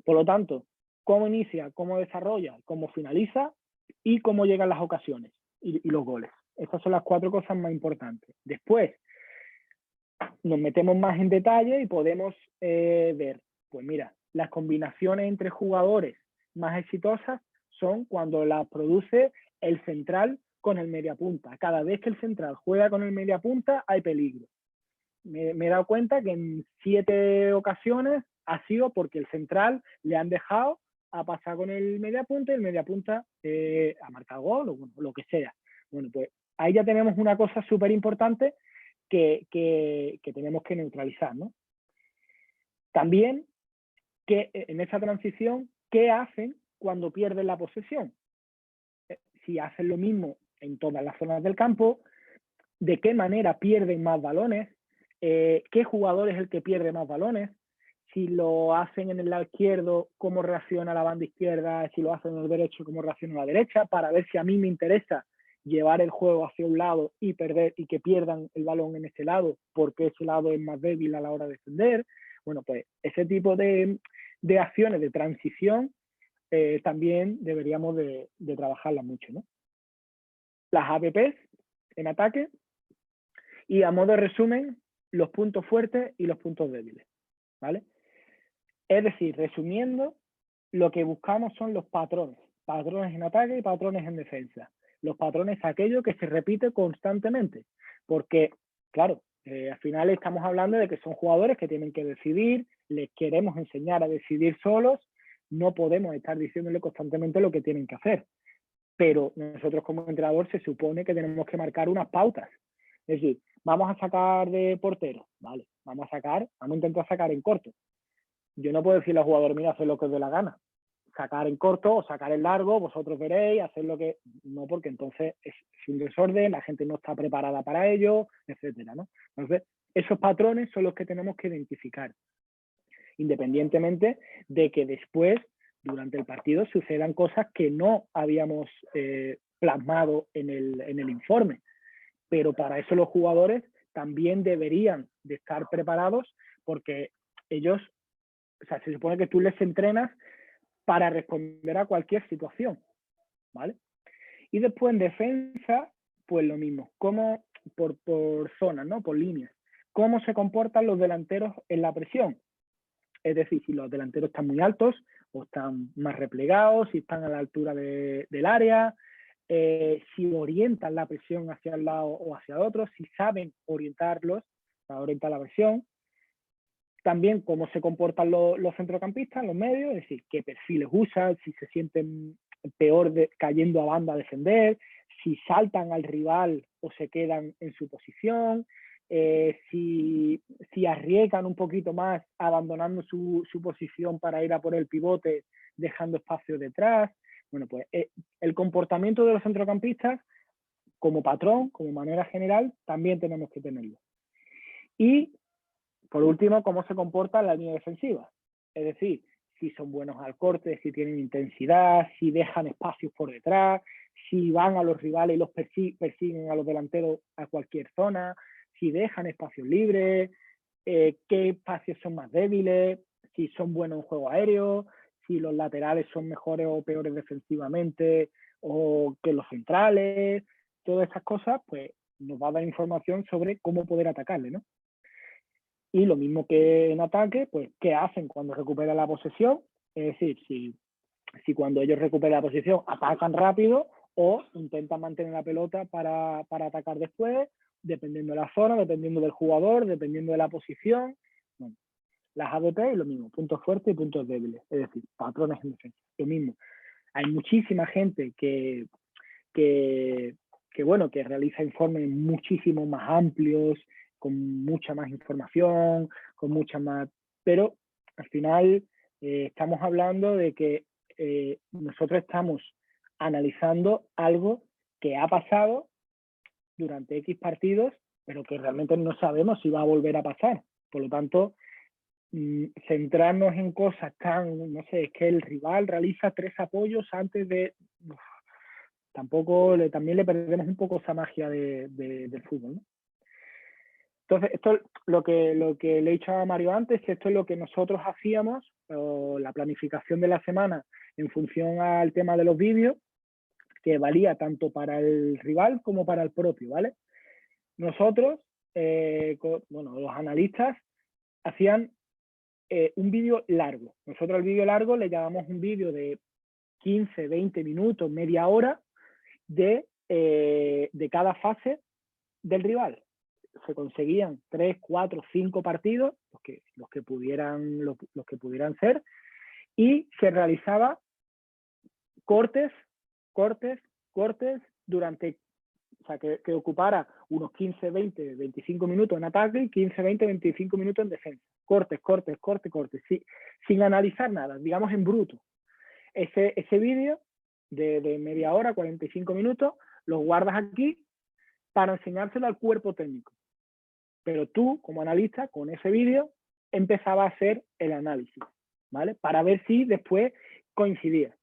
Por lo tanto, cómo inicia, cómo desarrolla, cómo finaliza y cómo llegan las ocasiones y los goles. Estas son las 4 cosas más importantes. Después, nos metemos más en detalle y podemos ver, pues mira, las combinaciones entre jugadores más exitosas son cuando las produce el central con el mediapunta. Cada vez que el central juega con el mediapunta hay peligro. Me he dado cuenta que en 7 ocasiones ha sido porque el central le han dejado a pasar con el mediapunta y el mediapunta ha marcado gol o bueno, lo que sea. Bueno, pues ahí ya tenemos una cosa súper importante que tenemos que neutralizar, ¿no? También, que en esa transición, ¿qué hacen cuando pierden la posesión? Si hacen lo mismo en todas las zonas del campo, ¿de qué manera pierden más balones? ¿Qué jugador es el que pierde más balones? Si lo hacen en el lado izquierdo, ¿cómo reacciona la banda izquierda? Si lo hacen en el derecho, ¿cómo reacciona la derecha? Para ver si a mí me interesa llevar el juego hacia un lado y perder y que pierdan el balón en ese lado porque ese lado es más débil a la hora de defender. Bueno, pues ese tipo de acciones de transición también deberíamos de trabajarlas mucho, ¿no? Las APPs en ataque y a modo de resumen, los puntos fuertes y los puntos débiles, ¿vale? Es decir, resumiendo, lo que buscamos son los patrones en ataque y patrones en defensa. Los patrones aquello que se repite constantemente, porque, claro, al final estamos hablando de que son jugadores que tienen que decidir, les queremos enseñar a decidir solos, no podemos estar diciéndole constantemente lo que tienen que hacer, pero nosotros como entrenador se supone que tenemos que marcar unas pautas. Es decir, vamos a sacar de portero, vale, vamos a intentar sacar en corto. Yo no puedo decirle al jugador, mira, haz lo que os dé la gana. Sacar en corto o sacar en largo, vosotros veréis, hacer lo que... No, porque entonces es un desorden, la gente no está preparada para ello, etcétera, ¿no? Entonces, esos patrones son los que tenemos que identificar, independientemente de que después, durante el partido, sucedan cosas que no habíamos plasmado en el informe. Pero para eso los jugadores también deberían de estar preparados porque ellos, o sea, se supone que tú les entrenas para responder a cualquier situación, ¿vale? Y después en defensa, pues lo mismo, como por zonas, ¿no? Por líneas. ¿Cómo se comportan los delanteros en la presión? Es decir, si los delanteros están muy altos o están más replegados, si están a la altura del área, si orientan la presión hacia un lado o hacia otro, si saben orientarlos para orientar la presión. También cómo se comportan los centrocampistas, los medios, es decir, qué perfiles usan, si se sienten peor cayendo a banda a defender, si saltan al rival o se quedan en su posición, si arriesgan un poquito más abandonando su posición para ir a por el pivote, dejando espacio detrás. Bueno, pues el comportamiento de los centrocampistas como patrón, como manera general, también tenemos que tenerlo. Y por último, cómo se comporta la línea defensiva. Es decir, si son buenos al corte, si tienen intensidad, si dejan espacios por detrás, si van a los rivales y los persiguen a los delanteros a cualquier zona, si dejan espacios libres, qué espacios son más débiles, si son buenos en juego aéreo, si los laterales son mejores o peores defensivamente o que los centrales. Todas esas cosas, pues, nos va a dar información sobre cómo poder atacarle, ¿no? Y lo mismo que en ataque, pues, ¿qué hacen cuando recuperan la posesión? Es decir, si cuando ellos recuperan la posesión atacan rápido o intentan mantener la pelota para atacar después, dependiendo de la zona, dependiendo del jugador, dependiendo de la posición. Bueno, las ABP es lo mismo, puntos fuertes y puntos débiles, es decir, patrones en defensa, lo mismo. Hay muchísima gente que realiza informes muchísimo más amplios, con mucha más información, con mucha más... Pero al final estamos hablando de que nosotros estamos analizando algo que ha pasado durante X partidos, pero que realmente no sabemos si va a volver a pasar. Por lo tanto, centrarnos en cosas tan, no sé, es que el rival realiza 3 apoyos antes de... tampoco, también le perdemos un poco esa magia del fútbol, ¿no? Entonces, esto lo que le he dicho a Mario antes, que esto es lo que nosotros hacíamos, la planificación de la semana en función al tema de los vídeos, que valía tanto para el rival como para el propio, ¿vale? Nosotros, los analistas, hacían un vídeo largo. Nosotros al vídeo largo le llamamos un vídeo de 15, 20 minutos, media hora de cada fase del rival. Se conseguían 3, 4, 5 partidos, los que pudieran ser, y se realizaba cortes durante, o sea, que ocupara unos 15, 20, 25 minutos en ataque y 15, 20, 25 minutos en defensa. Cortes, sí, sin analizar nada, digamos en bruto. Ese vídeo de media hora, 45 minutos, lo guardas aquí para enseñárselo al cuerpo técnico. Pero tú, como analista, con ese vídeo, empezaba a hacer el análisis, ¿vale? Para ver si después coincidía.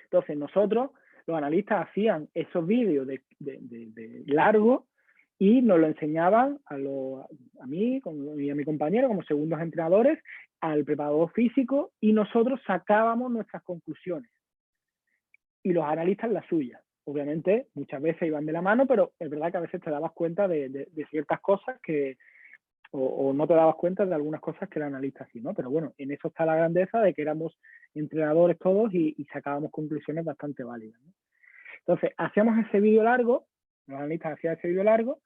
Entonces, nosotros, los analistas, hacían esos vídeos de largo y nos lo enseñaban a mí y a mi compañero como segundos entrenadores, al preparador físico, y nosotros sacábamos nuestras conclusiones. Y los analistas las suyas. Obviamente, muchas veces iban de la mano, pero es verdad que a veces te dabas cuenta de ciertas cosas o no te dabas cuenta de algunas cosas que el analista sí, ¿no? Pero bueno, en eso está la grandeza de que éramos entrenadores todos y sacábamos conclusiones bastante válidas, ¿no? Entonces, hacíamos ese vídeo largo, los analistas hacían ese vídeo largo,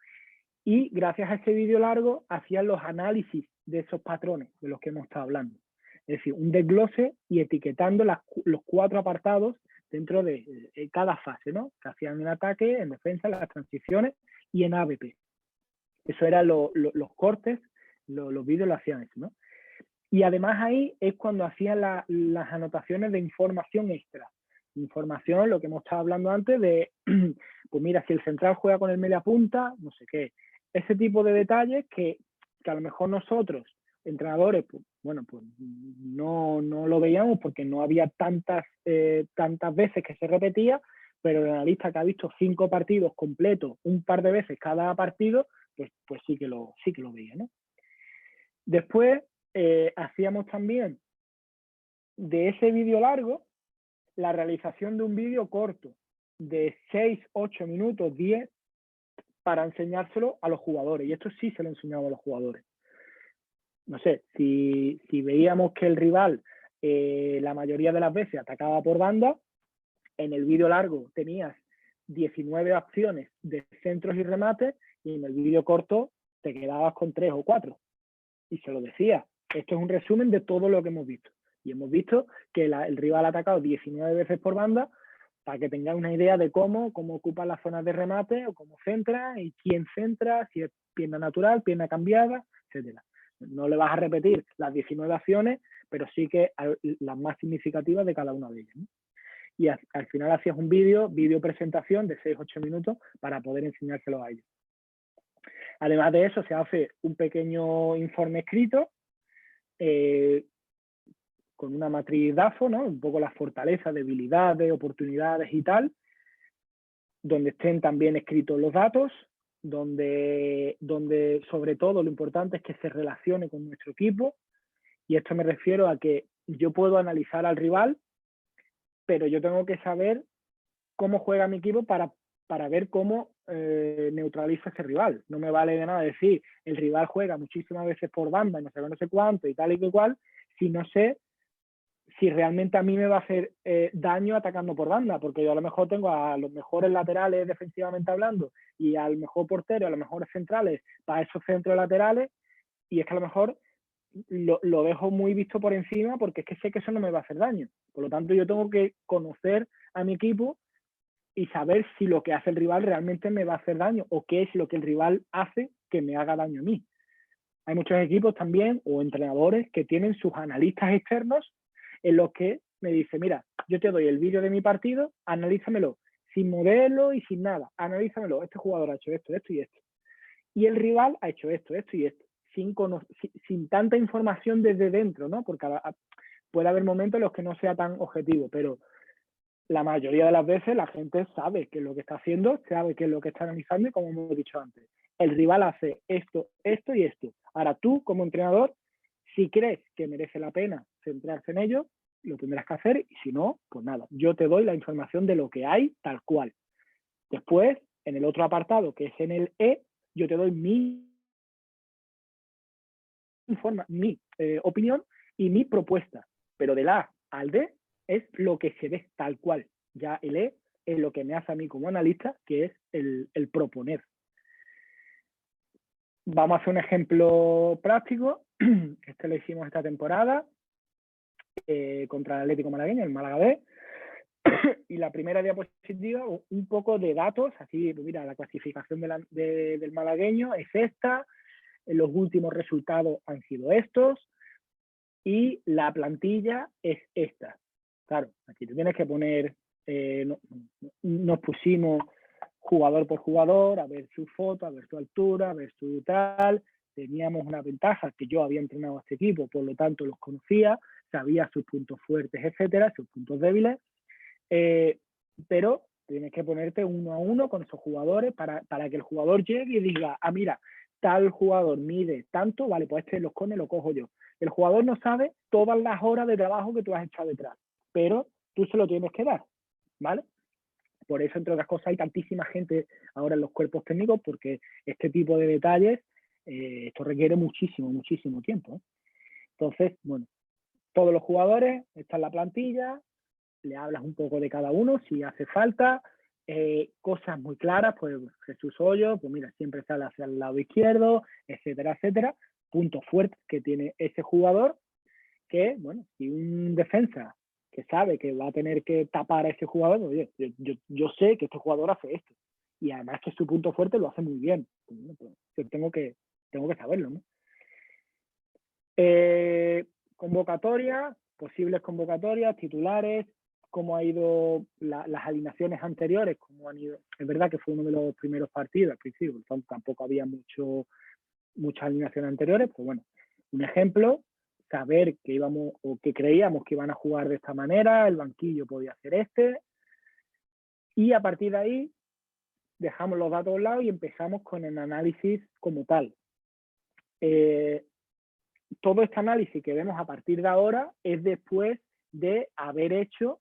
y gracias a ese vídeo largo hacían los análisis de esos patrones de los que hemos estado hablando. Es decir, un desglose y etiquetando los 4 apartados dentro de cada fase, ¿no? Que hacían en ataque, en defensa, en las transiciones y en ABP. Eso eran los cortes, los vídeos lo hacían eso, ¿no? Y además ahí es cuando hacían las anotaciones de información extra. Información, lo que hemos estado hablando antes de, pues mira, si el central juega con el media punta, no sé qué. Ese tipo de detalles que a lo mejor nosotros, entrenadores, pues no lo veíamos porque no había tantas veces que se repetía, pero el analista que ha visto 5 partidos completos un par de veces cada partido, pues sí que lo veía, ¿no? Después hacíamos también de ese vídeo largo la realización de un vídeo corto de 6, 8 minutos, 10, para enseñárselo a los jugadores. Y esto sí se lo enseñaba a los jugadores. No sé, si veíamos que el rival la mayoría de las veces atacaba por banda, en el vídeo largo tenías 19 opciones de centros y remates, y en el vídeo corto te quedabas con 3 o 4. Y se lo decía, esto es un resumen de todo lo que hemos visto. Y hemos visto que el rival ha atacado 19 veces por banda, para que tengáis una idea de cómo ocupa las zonas de remate, o cómo centra, y quién centra, si es pierna natural, pierna cambiada, etcétera. No le vas a repetir las 19 acciones, pero sí que las más significativas de cada una de ellas, ¿no? Y al final hacías un vídeo presentación de 6-8 minutos para poder enseñárselo a ellos. Además de eso, se hace un pequeño informe escrito con una matriz DAFO, ¿no? Un poco las fortalezas, debilidades, oportunidades y tal, donde estén también escritos los datos, donde sobre todo lo importante es que se relacione con nuestro equipo. Y esto me refiero a que yo puedo analizar al rival, pero yo tengo que saber cómo juega mi equipo para ver cómo neutraliza ese rival. No me vale de nada decir, el rival juega muchísimas veces por banda, no sé cuánto y tal y que cual, si no sé si realmente a mí me va a hacer daño atacando por banda, porque yo a lo mejor tengo a los mejores laterales defensivamente hablando y al mejor portero, a los mejores centrales para esos centros laterales, y es que a lo mejor lo dejo muy visto por encima porque es que sé que eso no me va a hacer daño. Por lo tanto, yo tengo que conocer a mi equipo y saber si lo que hace el rival realmente me va a hacer daño o qué es lo que el rival hace que me haga daño a mí. Hay muchos equipos también o entrenadores que tienen sus analistas externos en los que me dice, mira, yo te doy el vídeo de mi partido, analízamelo, sin modelo y sin nada, analízamelo, este jugador ha hecho esto, esto y esto. Y el rival ha hecho esto, esto y esto, sin tanta información desde dentro, ¿no? Porque puede haber momentos en los que no sea tan objetivo, pero la mayoría de las veces la gente sabe qué es lo que está haciendo, sabe qué es lo que está analizando y como hemos dicho antes, el rival hace esto, esto y esto. Ahora tú, como entrenador, si crees que merece la pena centrarse en ello, lo tendrás que hacer y si no, pues nada, yo te doy la información de lo que hay tal cual. Después, en el otro apartado, que es en el E, yo te doy mi opinión y mi propuesta, pero del A al D es lo que se ve tal cual. Ya el E es lo que me hace a mí como analista, que es el proponer. Vamos a hacer un ejemplo práctico. Este lo hicimos esta temporada contra el Atlético Malagueño, el Málaga B. Y la primera diapositiva, un poco de datos, así, pues mira, la clasificación del malagueño es esta, los últimos resultados han sido estos y la plantilla es esta. Claro, aquí te tienes que poner, nos pusimos jugador por jugador, a ver su foto, a ver su altura, a ver su tal. Teníamos una ventaja que yo había entrenado a este equipo, por lo tanto los conocía, sabía sus puntos fuertes, etcétera, sus puntos débiles. Pero tienes que ponerte uno a uno con esos jugadores para que el jugador llegue y diga, ah, mira, tal jugador mide tanto, vale, pues este los cones lo cojo yo. El jugador no sabe todas las horas de trabajo que tú has echado detrás, pero tú se lo tienes que dar, ¿vale? Por eso, entre otras cosas, hay tantísima gente ahora en los cuerpos técnicos, porque este tipo de detalles, esto requiere muchísimo, muchísimo tiempo, ¿eh? Entonces, bueno, todos los jugadores, esta es la plantilla, le hablas un poco de cada uno si hace falta, cosas muy claras, pues Jesús Hoyo, pues mira, siempre sale hacia el lado izquierdo, etcétera, etcétera, puntos fuertes que tiene ese jugador, que, bueno, si un defensa que sabe que va a tener que tapar a ese jugador, oye, yo sé que este jugador hace esto, y además que su punto fuerte lo hace muy bien, pues, yo tengo que saberlo, ¿no? Convocatoria, posibles convocatorias, titulares, cómo ha ido las alineaciones anteriores, cómo han ido. Es verdad que fue uno de los primeros partidos al principio, entonces tampoco había muchas alineaciones anteriores, pues bueno, un ejemplo, saber que íbamos o que creíamos que iban a jugar de esta manera, el banquillo podía ser este, y a partir de ahí dejamos los datos a un lado y empezamos con el análisis como tal. Todo este análisis que vemos a partir de ahora es después de haber hecho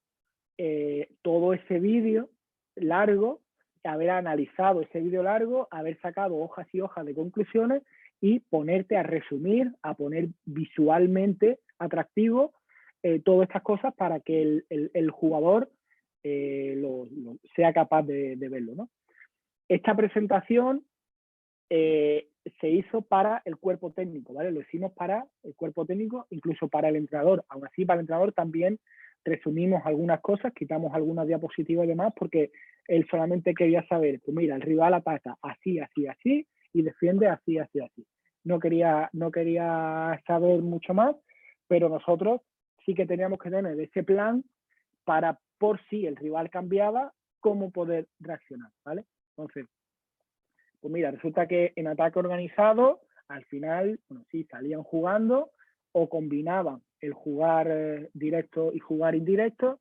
todo ese vídeo largo, haber analizado ese vídeo largo, haber sacado hojas y hojas de conclusiones y ponerte a resumir, a poner visualmente atractivo todas estas cosas para que el jugador sea capaz de verlo, ¿no? Esta presentación se hizo para el cuerpo técnico, ¿vale? Lo hicimos para el cuerpo técnico, incluso para el entrenador. Aún así, para el entrenador también resumimos algunas cosas, quitamos algunas diapositivas y demás, porque él solamente quería saber, pues mira, el rival ataca así, así, así, y defiende así, así, así. No quería saber mucho más, pero nosotros sí que teníamos que tener ese plan para, por si el rival cambiaba, cómo poder reaccionar, ¿vale? Entonces, pues mira, resulta que en ataque organizado, al final, bueno, sí, salían jugando o combinaban el jugar directo y jugar indirecto.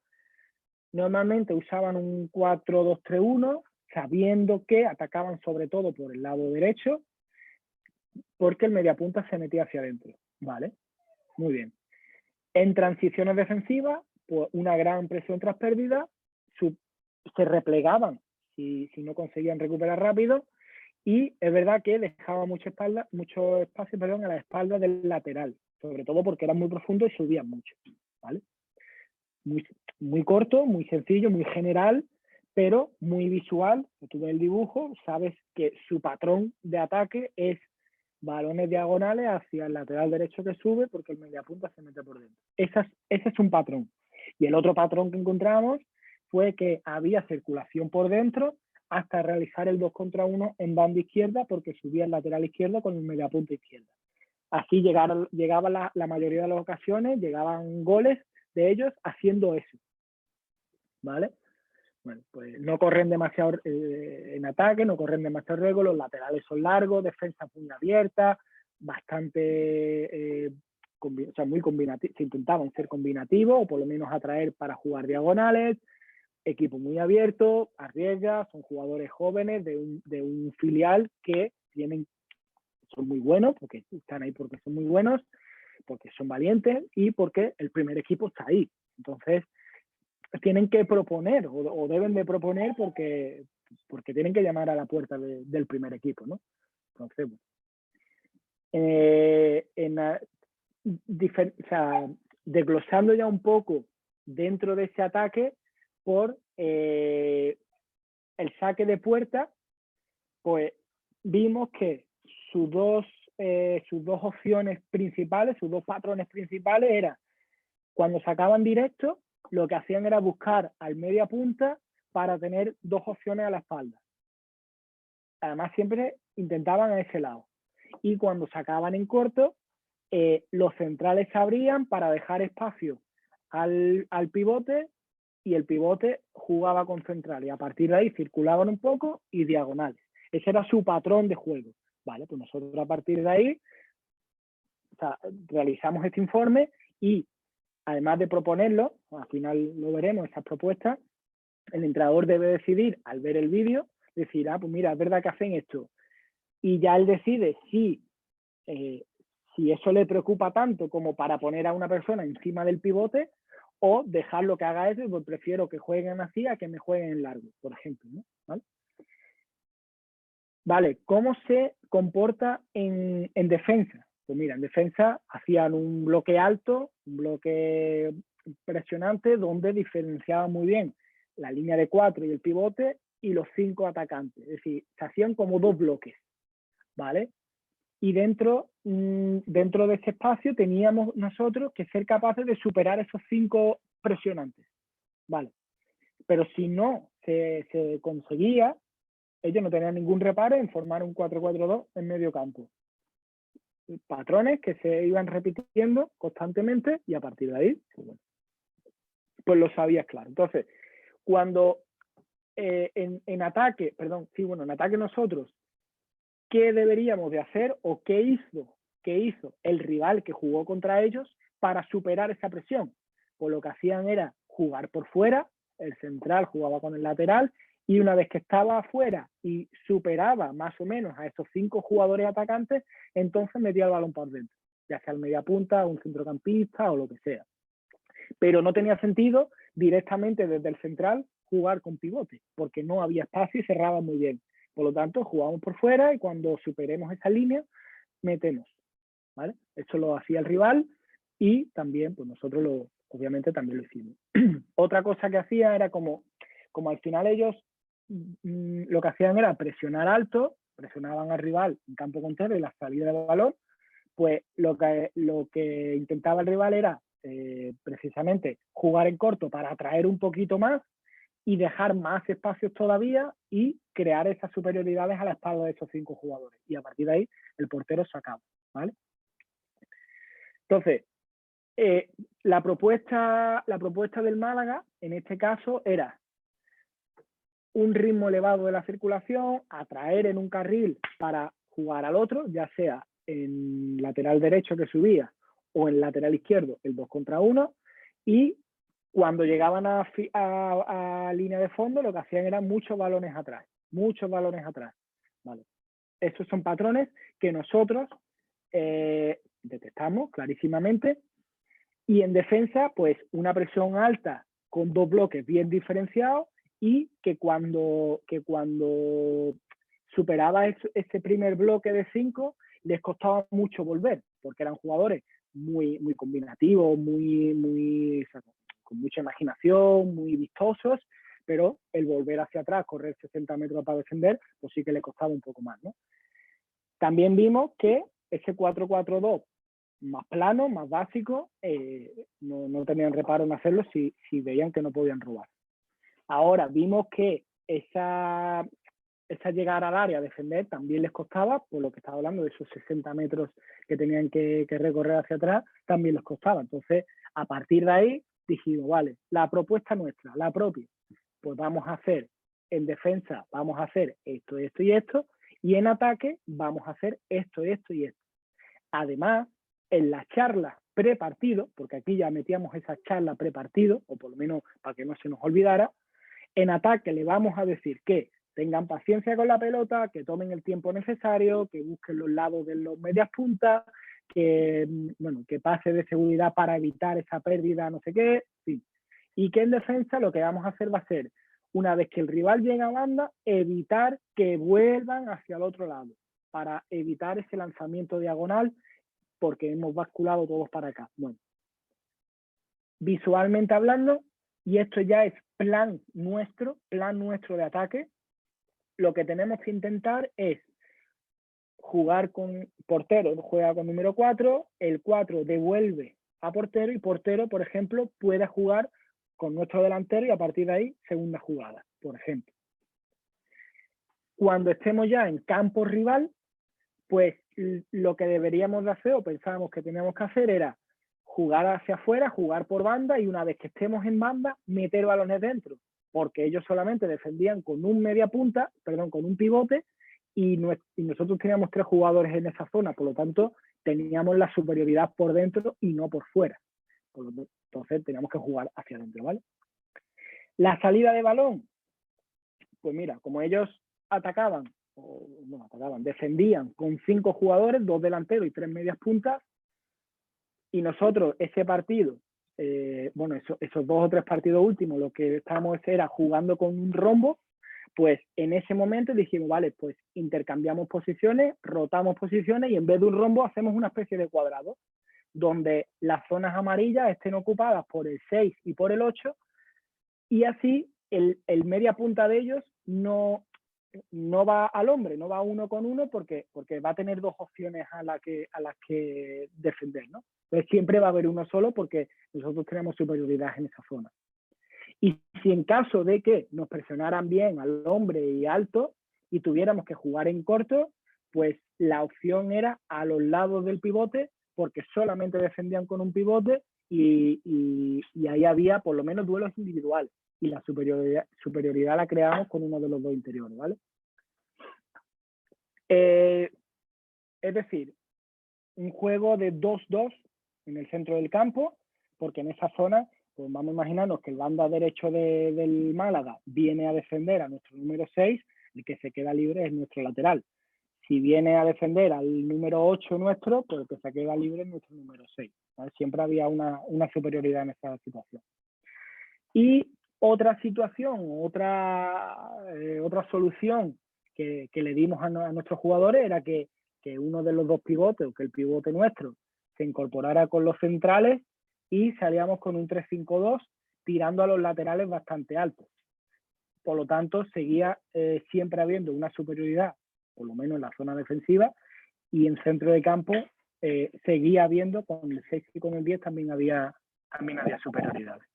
Normalmente usaban un 4-2-3-1, sabiendo que atacaban sobre todo por el lado derecho, porque el mediapunta se metía hacia adentro, ¿vale? Muy bien. En transiciones defensivas, pues una gran presión tras pérdida, se replegaban si no conseguían recuperar rápido, y es verdad que dejaba mucho espacio a la espalda del lateral, sobre todo porque eran muy profundos y subían mucho, ¿vale? muy corto, muy sencillo, muy general, pero muy visual. Si tú ves el dibujo, sabes que su patrón de ataque es balones diagonales hacia el lateral derecho que sube porque el mediapunta se mete por dentro. Ese es un patrón. Y el otro patrón que encontramos fue que había circulación por dentro hasta realizar el 2 contra 1 en banda izquierda porque subía el lateral izquierdo con el mediapunta izquierda. Así llegaba la mayoría de las ocasiones, llegaban goles de ellos haciendo eso. ¿Vale? Bueno, pues no corren demasiado en ataque, no corren demasiado riesgo, los laterales son largos, defensa muy abierta, bastante, o sea, muy combinativo, se intentaban ser combinativos o por lo menos atraer para jugar diagonales, equipo muy abierto, arriesga, son jugadores jóvenes de un filial que son muy buenos, porque están ahí porque son muy buenos, porque son valientes y porque el primer equipo está ahí. Entonces, tienen que proponer o deben de proponer porque tienen que llamar a la puerta del primer equipo, ¿no? Entonces, o sea, desglosando ya un poco dentro de ese ataque por el saque de puerta, pues vimos que sus dos opciones principales, sus dos patrones principales eran cuando sacaban directo, lo que hacían era buscar al media punta para tener dos opciones a la espalda. Además, siempre intentaban a ese lado. Y cuando sacaban en corto, los centrales se abrían para dejar espacio al pivote y el pivote jugaba con central. Y a partir de ahí circulaban un poco y diagonales. Ese era su patrón de juego. Vale, pues nosotros a partir de ahí realizamos este informe y además de proponerlo, al final lo veremos, esas propuestas, el entrenador debe decidir, al ver el vídeo, decir, pues mira, es verdad que hacen esto. Y ya él decide si eso le preocupa tanto como para poner a una persona encima del pivote o dejarlo que haga eso, pues prefiero que jueguen así a que me jueguen en largo, por ejemplo, ¿no? Vale, ¿cómo se comporta en defensa? Pues mira, en defensa hacían un bloque alto, un bloque presionante, donde diferenciaban muy bien la línea de 4 y el pivote y los 5 atacantes. Es decir, se hacían como dos bloques, ¿vale? Y dentro de ese espacio teníamos nosotros que ser capaces de superar esos 5 presionantes, ¿vale? Pero si no se conseguía, ellos no tenían ningún reparo en formar un 4-4-2 en medio campo. Patrones que se iban repitiendo constantemente y a partir de ahí, pues lo sabías claro. Entonces, cuando en ataque nosotros, ¿qué deberíamos de hacer o qué hizo el rival que jugó contra ellos para superar esa presión? Pues lo que hacían era jugar por fuera, el central jugaba con el lateral y una vez que estaba afuera y superaba más o menos a esos 5 jugadores atacantes, entonces metía el balón por dentro, ya sea el mediapunta, un centrocampista o lo que sea. Pero no tenía sentido directamente desde el central jugar con pivote, porque no había espacio y cerraba muy bien. Por lo tanto, jugamos por fuera y cuando superemos esa línea, metemos, ¿vale? Eso lo hacía el rival y también, pues nosotros obviamente también lo hicimos. Otra cosa que hacía era como al final ellos lo que hacían era presionar alto, presionaban al rival en campo contrario y la salida del balón, pues lo que intentaba el rival era precisamente jugar en corto para atraer un poquito más y dejar más espacios todavía y crear esas superioridades a la espalda de esos 5 jugadores. Y a partir de ahí el portero sacaba, ¿vale? Entonces, la propuesta del Málaga en este caso era un ritmo elevado de la circulación, atraer en un carril para jugar al otro, ya sea en lateral derecho que subía o en lateral izquierdo el 2 contra 1, y cuando llegaban a línea de fondo lo que hacían eran muchos balones atrás, ¿vale? Estos son patrones que nosotros detectamos clarísimamente, y en defensa pues una presión alta con 2 bloques bien diferenciados y que cuando superaba ese primer bloque de 5 les costaba mucho volver, porque eran jugadores muy combinativos, con mucha imaginación, muy vistosos, pero el volver hacia atrás, correr 60 metros para defender, pues sí que le costaba un poco más, ¿no? También vimos que ese 4-4-2 más plano, más básico, no tenían reparo en hacerlo si veían que no podían robar. Ahora vimos que esa llegar al área a defender también les costaba, por lo que estaba hablando de esos 60 metros que tenían que recorrer hacia atrás, también les costaba. Entonces, a partir de ahí, dijimos, vale, la propuesta nuestra, la propia, pues vamos a hacer en defensa, vamos a hacer esto, esto y esto, y en ataque vamos a hacer esto, esto y esto. Además, en las charlas pre-partido, porque aquí ya metíamos esa charla pre-partido, o por lo menos para que no se nos olvidara, en ataque le vamos a decir que tengan paciencia con la pelota, que tomen el tiempo necesario, que busquen los lados de los medias puntas, que, bueno, que pase de seguridad para evitar esa pérdida, no sé qué, sí. Y que en defensa lo que vamos a hacer va a ser, una vez que el rival llega a banda, evitar que vuelvan hacia el otro lado, para evitar ese lanzamiento diagonal, porque hemos basculado todos para acá. Bueno, visualmente hablando, y esto ya es plan nuestro de ataque, lo que tenemos que intentar es jugar con portero, juega con número 4, el 4 devuelve a portero y portero, por ejemplo, puede jugar con nuestro delantero y a partir de ahí, segunda jugada, por ejemplo. Cuando estemos ya en campo rival, pues lo que deberíamos de hacer o pensábamos que teníamos que hacer era jugar hacia afuera, jugar por banda y una vez que estemos en banda, meter balones dentro, porque ellos solamente defendían con un con un pivote y nosotros teníamos 3 jugadores en esa zona, por lo tanto teníamos la superioridad por dentro y no por fuera. Entonces teníamos que jugar hacia adentro, ¿vale? La salida de balón, pues mira, como ellos defendían con 5 jugadores, 2 delanteros y 3 medias puntas, y nosotros ese partido, esos 2 o 3 partidos últimos, lo que estábamos era jugando con un rombo, pues en ese momento dijimos, vale, pues intercambiamos posiciones, rotamos posiciones y en vez de un rombo hacemos una especie de cuadrado, donde las zonas amarillas estén ocupadas por el 6 y por el 8, y así el media punta de ellos no va al hombre, no va 1 con 1 porque va a tener 2 opciones a las que defender, ¿no? Entonces siempre va a haber uno solo porque nosotros tenemos superioridad en esa zona. Y si en caso de que nos presionaran bien al hombre y alto y tuviéramos que jugar en corto, pues la opción era a los lados del pivote porque solamente defendían con un pivote y ahí había por lo menos duelos individuales y la superioridad la creamos con uno de los 2 interiores, ¿vale? Es decir, un juego de 2-2 en el centro del campo, porque en esa zona, pues vamos a imaginarnos que el banda derecho del Málaga viene a defender a nuestro número 6, el que se queda libre es nuestro lateral. Si viene a defender al número 8 nuestro, pues el que se queda libre es nuestro número 6. ¿Vale? Siempre había una superioridad en esa situación. Y otra situación, otra solución que le dimos a nuestros jugadores era que uno de los 2 pivotes, o que el pivote nuestro, se incorporara con los centrales y salíamos con un 3-5-2 tirando a los laterales bastante altos. Por lo tanto, seguía siempre habiendo una superioridad, por lo menos en la zona defensiva, y en centro de campo seguía habiendo, con el 6 y con el 10 también había superioridades.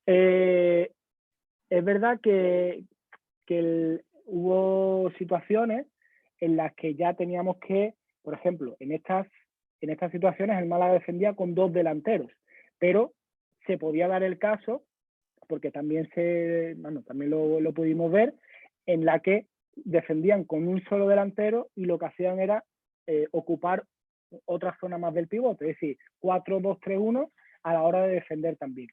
Es verdad que hubo situaciones en las que ya teníamos que, por ejemplo, en estas situaciones el Málaga defendía con 2 delanteros, pero se podía dar el caso, porque también lo pudimos ver, en la que defendían con un solo delantero y lo que hacían era ocupar otra zona más del pivote, es decir, 4-2-3-1 a la hora de defender también.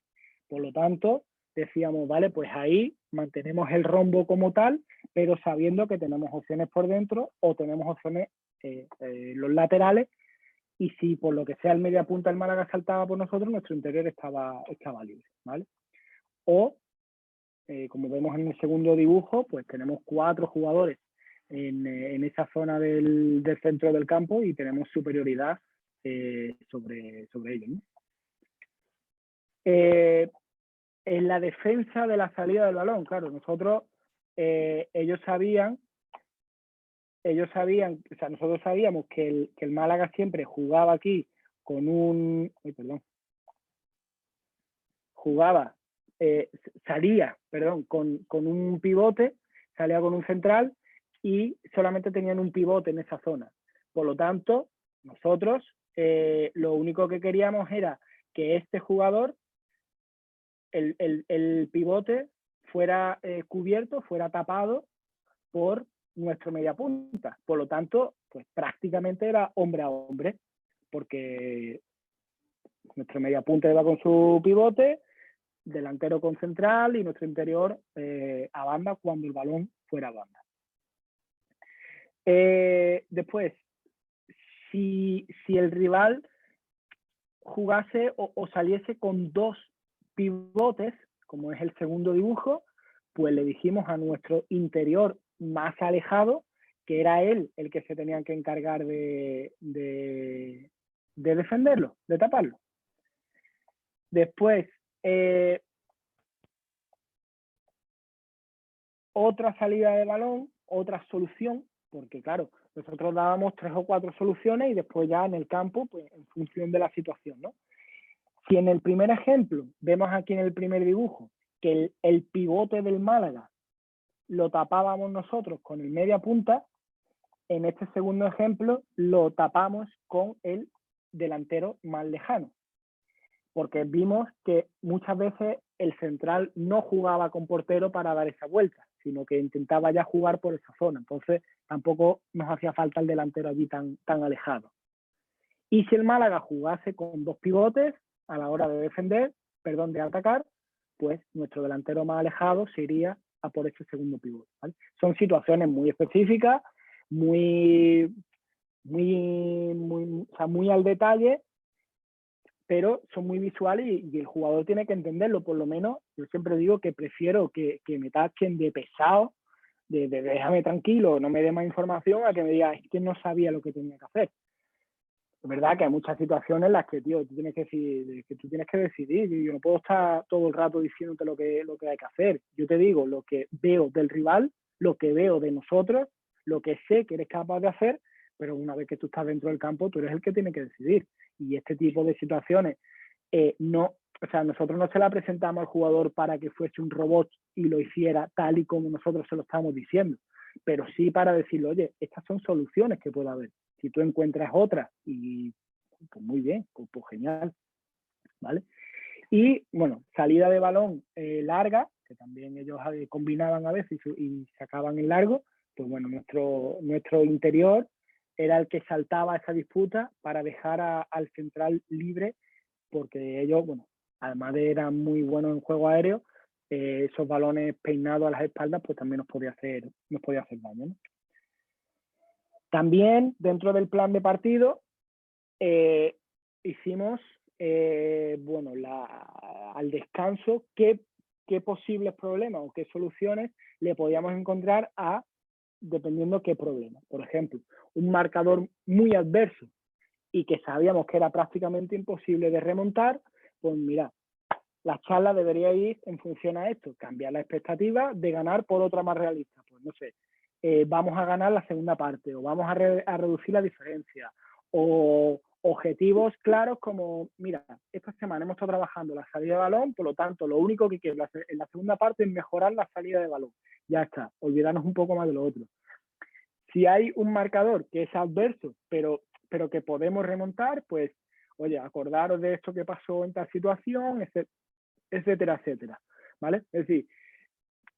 Por lo tanto, decíamos, vale, pues ahí mantenemos el rombo como tal, pero sabiendo que tenemos opciones por dentro o tenemos opciones los laterales, y si por lo que sea el media punta del Málaga saltaba por nosotros, nuestro interior estaba libre, ¿vale? O, como vemos en el segundo dibujo, pues tenemos 4 jugadores en esa zona del centro del campo y tenemos superioridad sobre ellos, ¿no? En la defensa de la salida del balón, claro, nosotros, ellos sabían, o sea, nosotros sabíamos que el Málaga siempre jugaba aquí con un, salía con un pivote, salía con un central y solamente tenían un pivote en esa zona. Por lo tanto, nosotros lo único que queríamos era que este jugador, el pivote, fuera cubierto, fuera tapado por nuestro mediapunta. Por lo tanto, pues prácticamente era hombre a hombre, porque nuestro mediapunta iba con su pivote, delantero con central y nuestro interior a banda cuando el balón fuera a banda. Después, si el rival jugase o saliese con dos pivotes, como es el segundo dibujo, pues le dijimos a nuestro interior más alejado que era él el que se tenía que encargar de defenderlo, de taparlo. Después, otra salida de balón, otra solución, porque claro, nosotros dábamos 3 o 4 soluciones y después ya en el campo, pues en función de la situación, ¿no? Si en el primer ejemplo, vemos aquí en el primer dibujo, que el pivote del Málaga lo tapábamos nosotros con el media punta, en este segundo ejemplo lo tapamos con el delantero más lejano. Porque vimos que muchas veces el central no jugaba con portero para dar esa vuelta, sino que intentaba ya jugar por esa zona. Entonces tampoco nos hacía falta el delantero allí tan alejado. Y si el Málaga jugase con dos pivotes a la hora de defender, de atacar, pues nuestro delantero más alejado se iría a por ese segundo pivote, ¿vale? Son situaciones muy específicas, muy al detalle, pero son muy visuales y el jugador tiene que entenderlo. Por lo menos yo siempre digo que prefiero que me tachen de pesado, de déjame tranquilo, no me dé más información, a que me diga, es que no sabía lo que tenía que hacer. Es verdad que hay muchas situaciones en las que, tío, tú tienes que decidir, y yo no puedo estar todo el rato diciéndote lo que hay que hacer. Yo te digo lo que veo del rival, lo que veo de nosotros, lo que sé que eres capaz de hacer, pero una vez que tú estás dentro del campo, tú eres el que tiene que decidir. Y este tipo de situaciones, nosotros no se la presentamos al jugador para que fuese un robot y lo hiciera tal y como nosotros se lo estamos diciendo, pero sí para decirle, oye, estas son soluciones que puede haber. Si tú encuentras otras, y pues muy bien, pues genial, ¿vale? Y bueno, salida de balón larga, que también ellos combinaban a veces y sacaban en largo, pues bueno, nuestro interior era el que saltaba esa disputa para dejar al central libre, porque ellos, bueno, además de eran muy buenos en juego aéreo, esos balones peinados a las espaldas, pues también nos podía hacer daño, ¿no? También dentro del plan de partido hicimos, al descanso, qué posibles problemas o qué soluciones le podíamos encontrar dependiendo qué problema. Por ejemplo, un marcador muy adverso y que sabíamos que era prácticamente imposible de remontar, pues mira, la charla debería ir en función a esto, cambiar la expectativa de ganar por otra más realista. Pues no sé, vamos a ganar la segunda parte, o vamos a reducir la diferencia, o objetivos claros como, mira, esta semana hemos estado trabajando la salida de balón, por lo tanto, lo único que quiero en la segunda parte es mejorar la salida de balón. Ya está, olvidarnos un poco más de lo otro. Si hay un marcador que es adverso, pero que podemos remontar, pues, oye, acordaros de esto que pasó en tal situación, etcétera, etcétera, ¿vale? Es decir,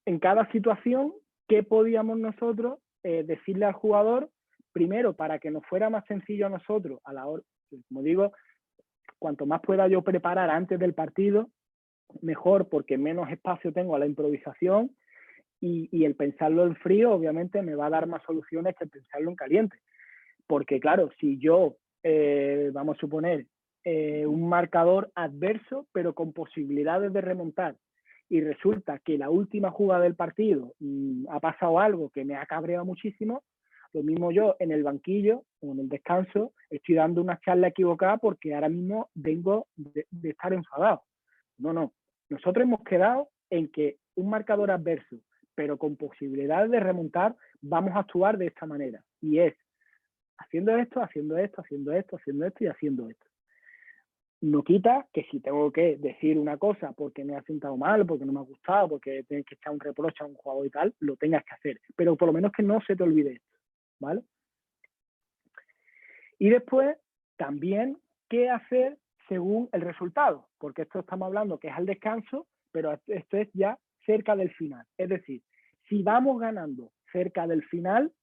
en cada situación, ¿qué podíamos nosotros decirle al jugador? Primero, para que nos fuera más sencillo a nosotros, a la hora, como digo, cuanto más pueda yo preparar antes del partido, mejor, porque menos espacio tengo a la improvisación y el pensarlo en frío, obviamente, me va a dar más soluciones que el pensarlo en caliente. Porque, claro, si yo, vamos a suponer, un marcador adverso, pero con posibilidades de remontar, y resulta que la última jugada del partido ha pasado algo que me ha cabreado muchísimo, lo mismo yo en el banquillo o en el descanso estoy dando una charla equivocada porque ahora mismo vengo de estar enfadado. No, no. Nosotros hemos quedado en que un marcador adverso, pero con posibilidades de remontar, vamos a actuar de esta manera. Y es haciendo esto, haciendo esto, haciendo esto, haciendo esto y haciendo esto. No quita que si tengo que decir una cosa porque me ha sentado mal, porque no me ha gustado, porque tienes que echar un reproche a un jugador y tal, lo tengas que hacer. Pero por lo menos que no se te olvide esto, ¿vale? Y después, también, ¿qué hacer según el resultado? Porque esto estamos hablando que es al descanso, pero esto es ya cerca del final. Es decir, si vamos ganando cerca del final,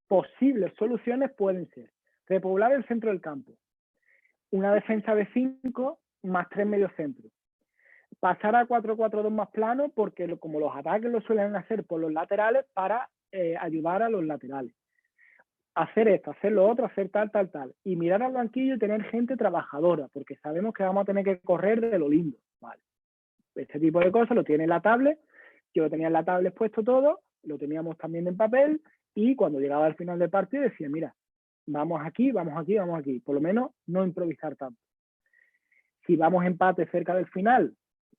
posibles soluciones pueden ser repoblar el centro del campo, una defensa de 5 más 3 mediocentros, pasar a 4-4-2 más plano, porque como los ataques lo suelen hacer por los laterales, para ayudar a los laterales. Hacer esto, hacer lo otro, hacer tal, tal, tal. Y mirar al banquillo y tener gente trabajadora, porque sabemos que vamos a tener que correr de lo lindo. Vale. Este tipo de cosas lo tiene en la tablet. Yo lo tenía en la tablet puesto todo, lo teníamos también en papel, y cuando llegaba al final del partido decía, mira, vamos aquí, vamos aquí, vamos aquí. Por lo menos no improvisar tanto. Si vamos empate cerca del final,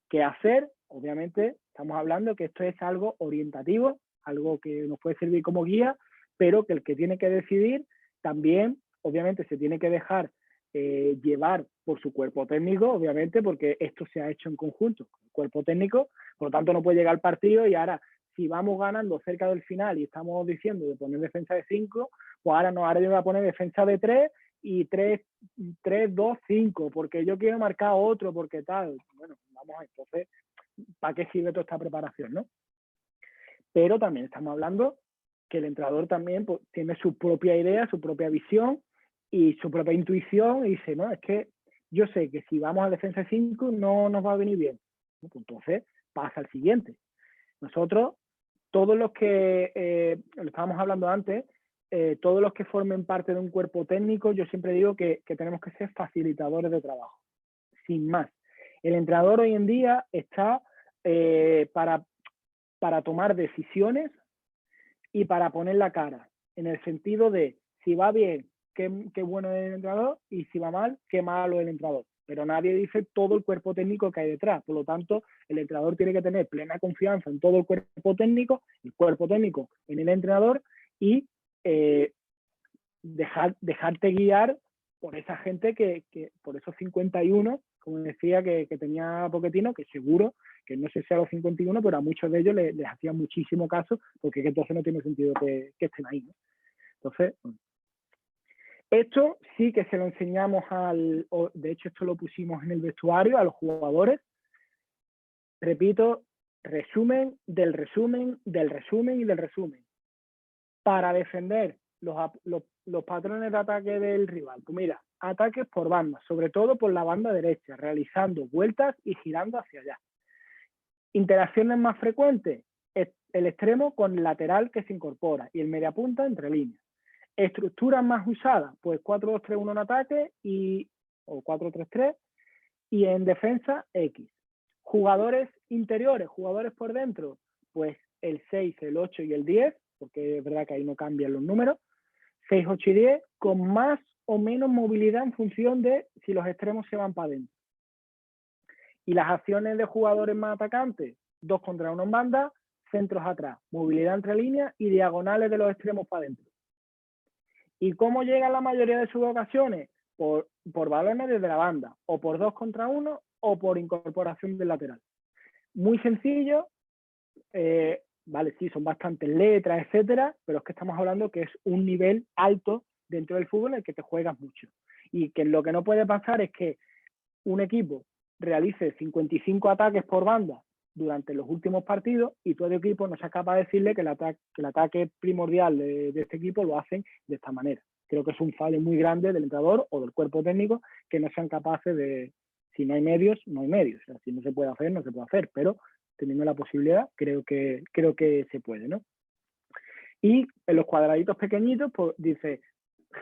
¿qué hacer? Obviamente estamos hablando que esto es algo orientativo, algo que nos puede servir como guía, pero que el que tiene que decidir también, obviamente, se tiene que dejar llevar por su cuerpo técnico, obviamente, porque esto se ha hecho en conjunto con el cuerpo técnico, por lo tanto no puede llegar al partido y ahora, si vamos ganando cerca del final y estamos diciendo de poner defensa de 5, pues ahora yo voy a poner defensa de 3 y 3-2-5, porque yo quiero marcar otro, porque tal. Bueno, vamos a entonces, ¿para qué sirve toda esta preparación, no? Pero también estamos hablando que el entrenador también pues, tiene su propia idea, su propia visión y su propia intuición, y dice, no, es que yo sé que si vamos a defensa 5 no nos va a venir bien. Pues entonces pasa al siguiente. Nosotros, todos los que, lo estábamos hablando antes, todos los que formen parte de un cuerpo técnico, yo siempre digo que tenemos que ser facilitadores de trabajo, sin más. El entrenador hoy en día está para tomar decisiones y para poner la cara, en el sentido de si va bien, qué bueno es el entrenador, y si va mal, qué malo es el entrenador. Pero nadie dice todo el cuerpo técnico que hay detrás. Por lo tanto, el entrenador tiene que tener plena confianza en todo el cuerpo técnico en el entrenador, y dejarte guiar por esa gente que por esos 51, como decía que tenía Pochettino, que seguro que no sé si a los 51, pero a muchos de ellos les hacían muchísimo caso, porque entonces no tiene sentido que estén ahí, ¿no? Entonces, bueno. Esto sí que se lo enseñamos de hecho esto lo pusimos en el vestuario a los jugadores. Repito, resumen del resumen del resumen y del resumen. Para defender los patrones de ataque del rival. Pues mira, ataques por banda, sobre todo por la banda derecha, realizando vueltas y girando hacia allá. Interacciones más frecuentes, el extremo con el lateral que se incorpora y el mediapunta entre líneas. Estructuras más usadas, pues 4-2-3-1 en ataque o 4-3-3, y en defensa X. Jugadores interiores, jugadores por dentro, pues el 6, el 8 y el 10, porque es verdad que ahí no cambian los números, 6, 8 y 10, con más o menos movilidad en función de si los extremos se van para adentro. Y las acciones de jugadores más atacantes, 2 contra 1 en banda, centros atrás, movilidad entre líneas y diagonales de los extremos para adentro. ¿Y cómo llega la mayoría de sus ocasiones? Por balones desde la banda, o por 2 contra 1, o por incorporación del lateral. Muy sencillo, vale, sí, son bastantes letras, etcétera, pero es que estamos hablando que es un nivel alto dentro del fútbol en el que te juegas mucho. Y que lo que no puede pasar es que un equipo realice 55 ataques por banda durante los últimos partidos y todo el equipo no sea capaz de decirle que el ataque primordial de este equipo lo hacen de esta manera. Creo que es un fallo muy grande del entrenador o del cuerpo técnico que no sean capaces de, si no hay medios, no hay medios. O sea, si no se puede hacer, no se puede hacer, pero teniendo la posibilidad, creo que se puede, ¿no? Y en los cuadraditos pequeñitos, pues dice,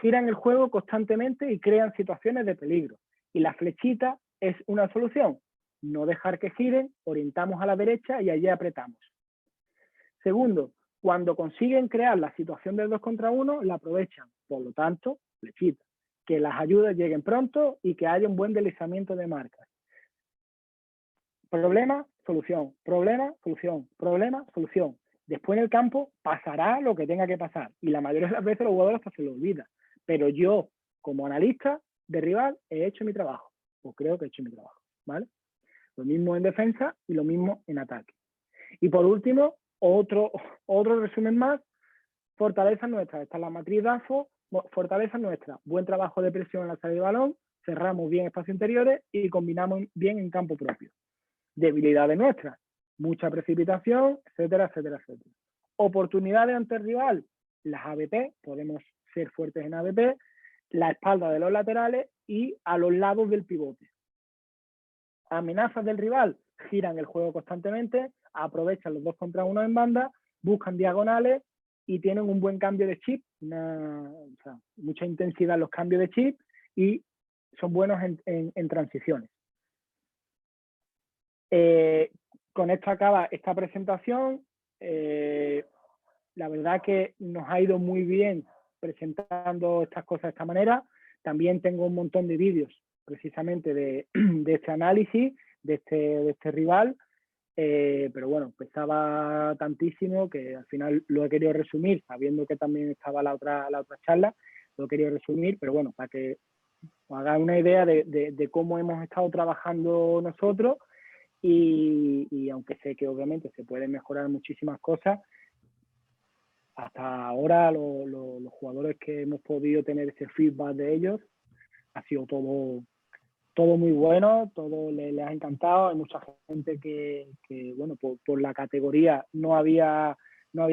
giran el juego constantemente y crean situaciones de peligro. Y la flechita es una solución. No dejar que giren, orientamos a la derecha y allí apretamos. Segundo, cuando consiguen crear la situación del 2 contra 1, la aprovechan. Por lo tanto, flechita. Que las ayudas lleguen pronto y que haya un buen deslizamiento de marcas. problema, solución, problema, solución, problema, solución. Después en el campo pasará lo que tenga que pasar y la mayoría de las veces los jugadores hasta se lo olvida. Pero yo, como analista de rival, he hecho mi trabajo, o creo que he hecho mi trabajo, ¿vale? Lo mismo en defensa y lo mismo en ataque. Y por último, otro resumen más, fortaleza nuestra. Esta es la matriz DAFO, fortaleza nuestra. Buen trabajo de presión en la salida de balón, cerramos bien espacios interiores y combinamos bien en campo propio. Debilidades nuestras, mucha precipitación, etcétera, etcétera, etcétera. Oportunidades ante el rival, las ABP, podemos ser fuertes en ABP, la espalda de los laterales y a los lados del pivote. Amenazas del rival, giran el juego constantemente, aprovechan los 2 contra 1 en banda, buscan diagonales y tienen un buen cambio de chip, mucha intensidad en los cambios de chip y son buenos en transiciones. Con esto acaba esta presentación. La verdad que nos ha ido muy bien presentando estas cosas de esta manera. También tengo un montón de vídeos precisamente de este análisis, de este rival, pero bueno, pesaba tantísimo que al final lo he querido resumir, sabiendo que también estaba la otra charla, lo he querido resumir, pero bueno, para que os hagáis una idea de cómo hemos estado trabajando nosotros y aunque sé que obviamente se pueden mejorar muchísimas cosas, hasta ahora los jugadores que hemos podido tener ese feedback de ellos ha sido todo muy bueno, todo les ha encantado. Hay mucha gente que bueno, por la categoría no había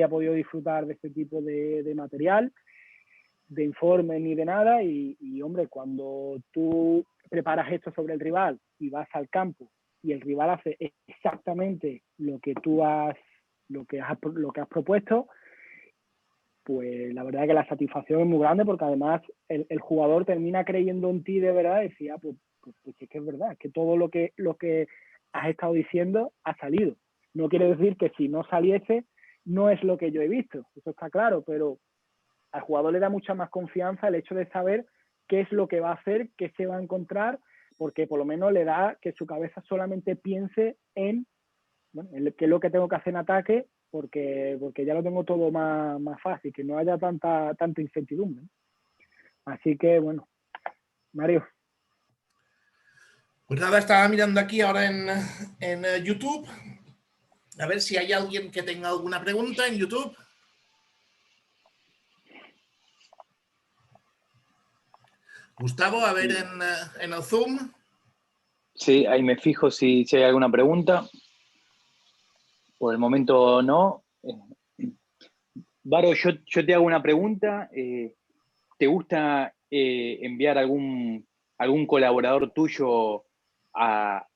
podido disfrutar de este tipo de material, de informes ni de nada y hombre, cuando tú preparas esto sobre el rival y vas al campo y el rival hace exactamente lo que has propuesto, pues la verdad es que la satisfacción es muy grande porque además el jugador termina creyendo en ti de verdad y decía, pues es que es verdad, es que todo lo que has estado diciendo ha salido. No quiere decir que si no saliese, no es lo que yo he visto, eso está claro, pero al jugador le da mucha más confianza el hecho de saber qué es lo que va a hacer, qué se va a encontrar, porque por lo menos le da que su cabeza solamente piense en qué es lo que tengo que hacer en ataque, porque ya lo tengo todo más fácil, que no haya tanta incertidumbre. Así que, bueno, Mario. Pues nada, estaba mirando aquí ahora en YouTube, a ver si hay alguien que tenga alguna pregunta en YouTube. Gustavo, a ver en el Zoom. Sí, ahí me fijo si hay alguna pregunta. Por el momento no. Varo, yo te hago una pregunta. ¿Te gusta enviar algún colaborador tuyo a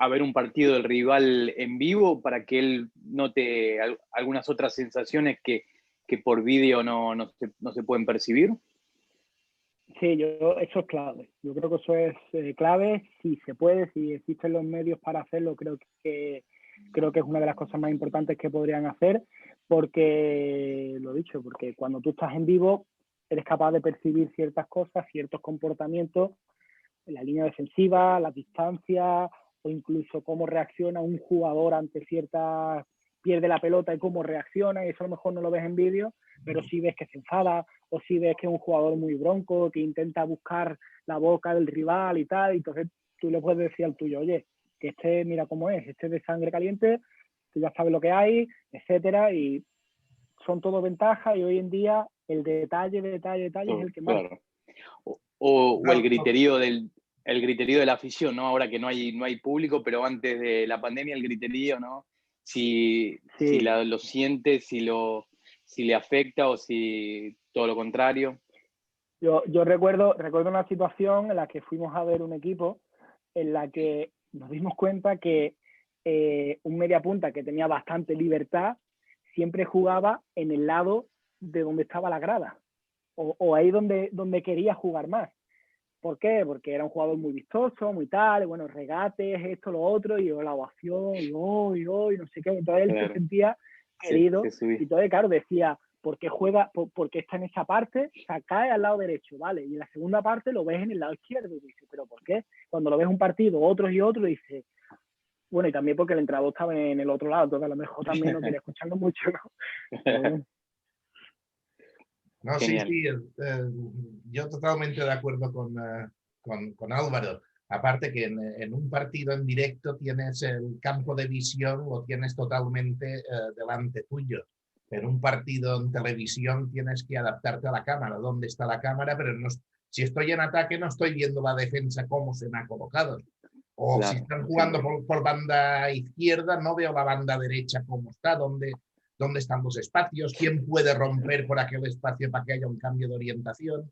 ver un partido del rival en vivo para que él note algunas otras sensaciones que por vídeo no se pueden percibir? Sí, eso es clave. Yo creo que eso es clave. Si se puede, si existen los medios para hacerlo, creo que es una de las cosas más importantes que podrían hacer, porque, lo dicho, porque cuando tú estás en vivo, eres capaz de percibir ciertas cosas, ciertos comportamientos, en la línea defensiva, las distancias, o incluso cómo reacciona un jugador ante ciertas, pierde la pelota y cómo reacciona, y eso a lo mejor no lo ves en vídeo, pero sí ves que se enfada, o sí ves que es un jugador muy bronco, que intenta buscar la boca del rival y tal, y entonces tú le puedes decir al tuyo, oye, que este mira cómo es, este es de sangre caliente, tú ya sabes lo que hay, etcétera, y son todo ventajas, y hoy en día el detalle es el que marca. Claro. O el griterío de la afición, ¿no? Ahora que no hay público, pero antes de la pandemia el griterío, ¿no? Si lo siente, si le afecta o si todo lo contrario. Yo recuerdo una situación en la que fuimos a ver un equipo en la que nos dimos cuenta que un mediapunta que tenía bastante libertad siempre jugaba en el lado de donde estaba la grada o ahí donde quería jugar más. ¿Por qué? Porque era un jugador muy vistoso, muy tal, bueno, regates, esto, lo otro, y la ovación, y no sé qué. Entonces él se sentía querido, y entonces, claro, decía, ¿por qué juega? ¿Por qué está en esa parte? O sea, cae al lado derecho, ¿vale? Y en la segunda parte lo ves en el lado izquierdo, y dice, ¿pero por qué? Cuando lo ves un partido, otros y otros, dice, Bueno, y también porque el entrenador estaba en el otro lado, entonces a lo mejor también no quería escucharlo mucho, ¿no? Pero bueno. No, sí, Genial. sí, yo totalmente de acuerdo con Álvaro. Aparte que en un partido en directo tienes el campo de visión, lo tienes totalmente delante tuyo. En un partido en televisión tienes que adaptarte a la cámara, dónde está la cámara, pero no, si estoy en ataque no estoy viendo la defensa cómo se me ha colocado. O Claro, si están jugando por banda izquierda, no veo la banda derecha cómo está, dónde están los espacios, quién puede romper por aquel espacio para que haya un cambio de orientación.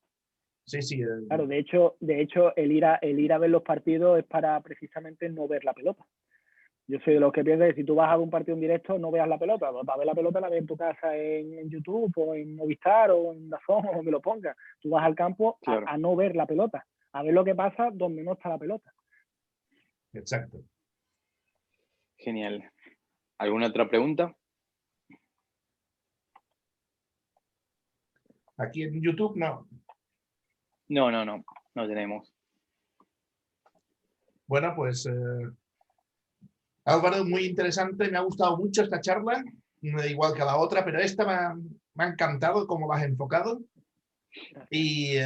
Sí, sí. Claro, de hecho el ir a ver los partidos es para precisamente no ver la pelota. Yo soy de los que piensan que si tú vas a ver un partido en directo, no veas la pelota. Para ver la pelota la ves en tu casa en YouTube o en Movistar o en Dazón o donde lo pongas. Tú vas al campo claro. a no ver la pelota, a ver lo que pasa donde no está la pelota. Exacto. Genial. ¿Alguna otra pregunta? Aquí en YouTube no. No tenemos. Bueno, pues Álvaro, muy interesante, me ha gustado mucho esta charla, igual que la otra, pero esta me ha encantado cómo la has enfocado. Y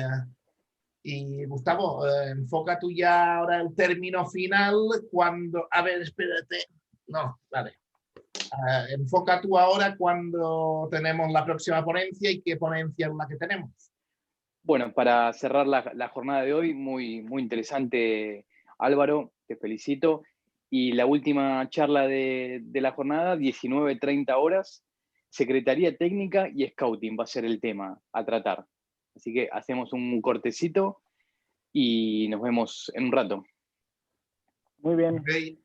Gustavo, enfoca tú ya ahora el término final cuando... A ver, espérate. No, vale. Enfoca tú ahora cuando tenemos la próxima ponencia y qué ponencia es la que tenemos. Bueno, para cerrar la jornada de hoy, muy, muy interesante, Álvaro, te felicito. Y la última charla de la jornada, 19:30 horas, Secretaría Técnica y Scouting va a ser el tema a tratar. Así que hacemos un cortecito y nos vemos en un rato. Muy bien. Okay.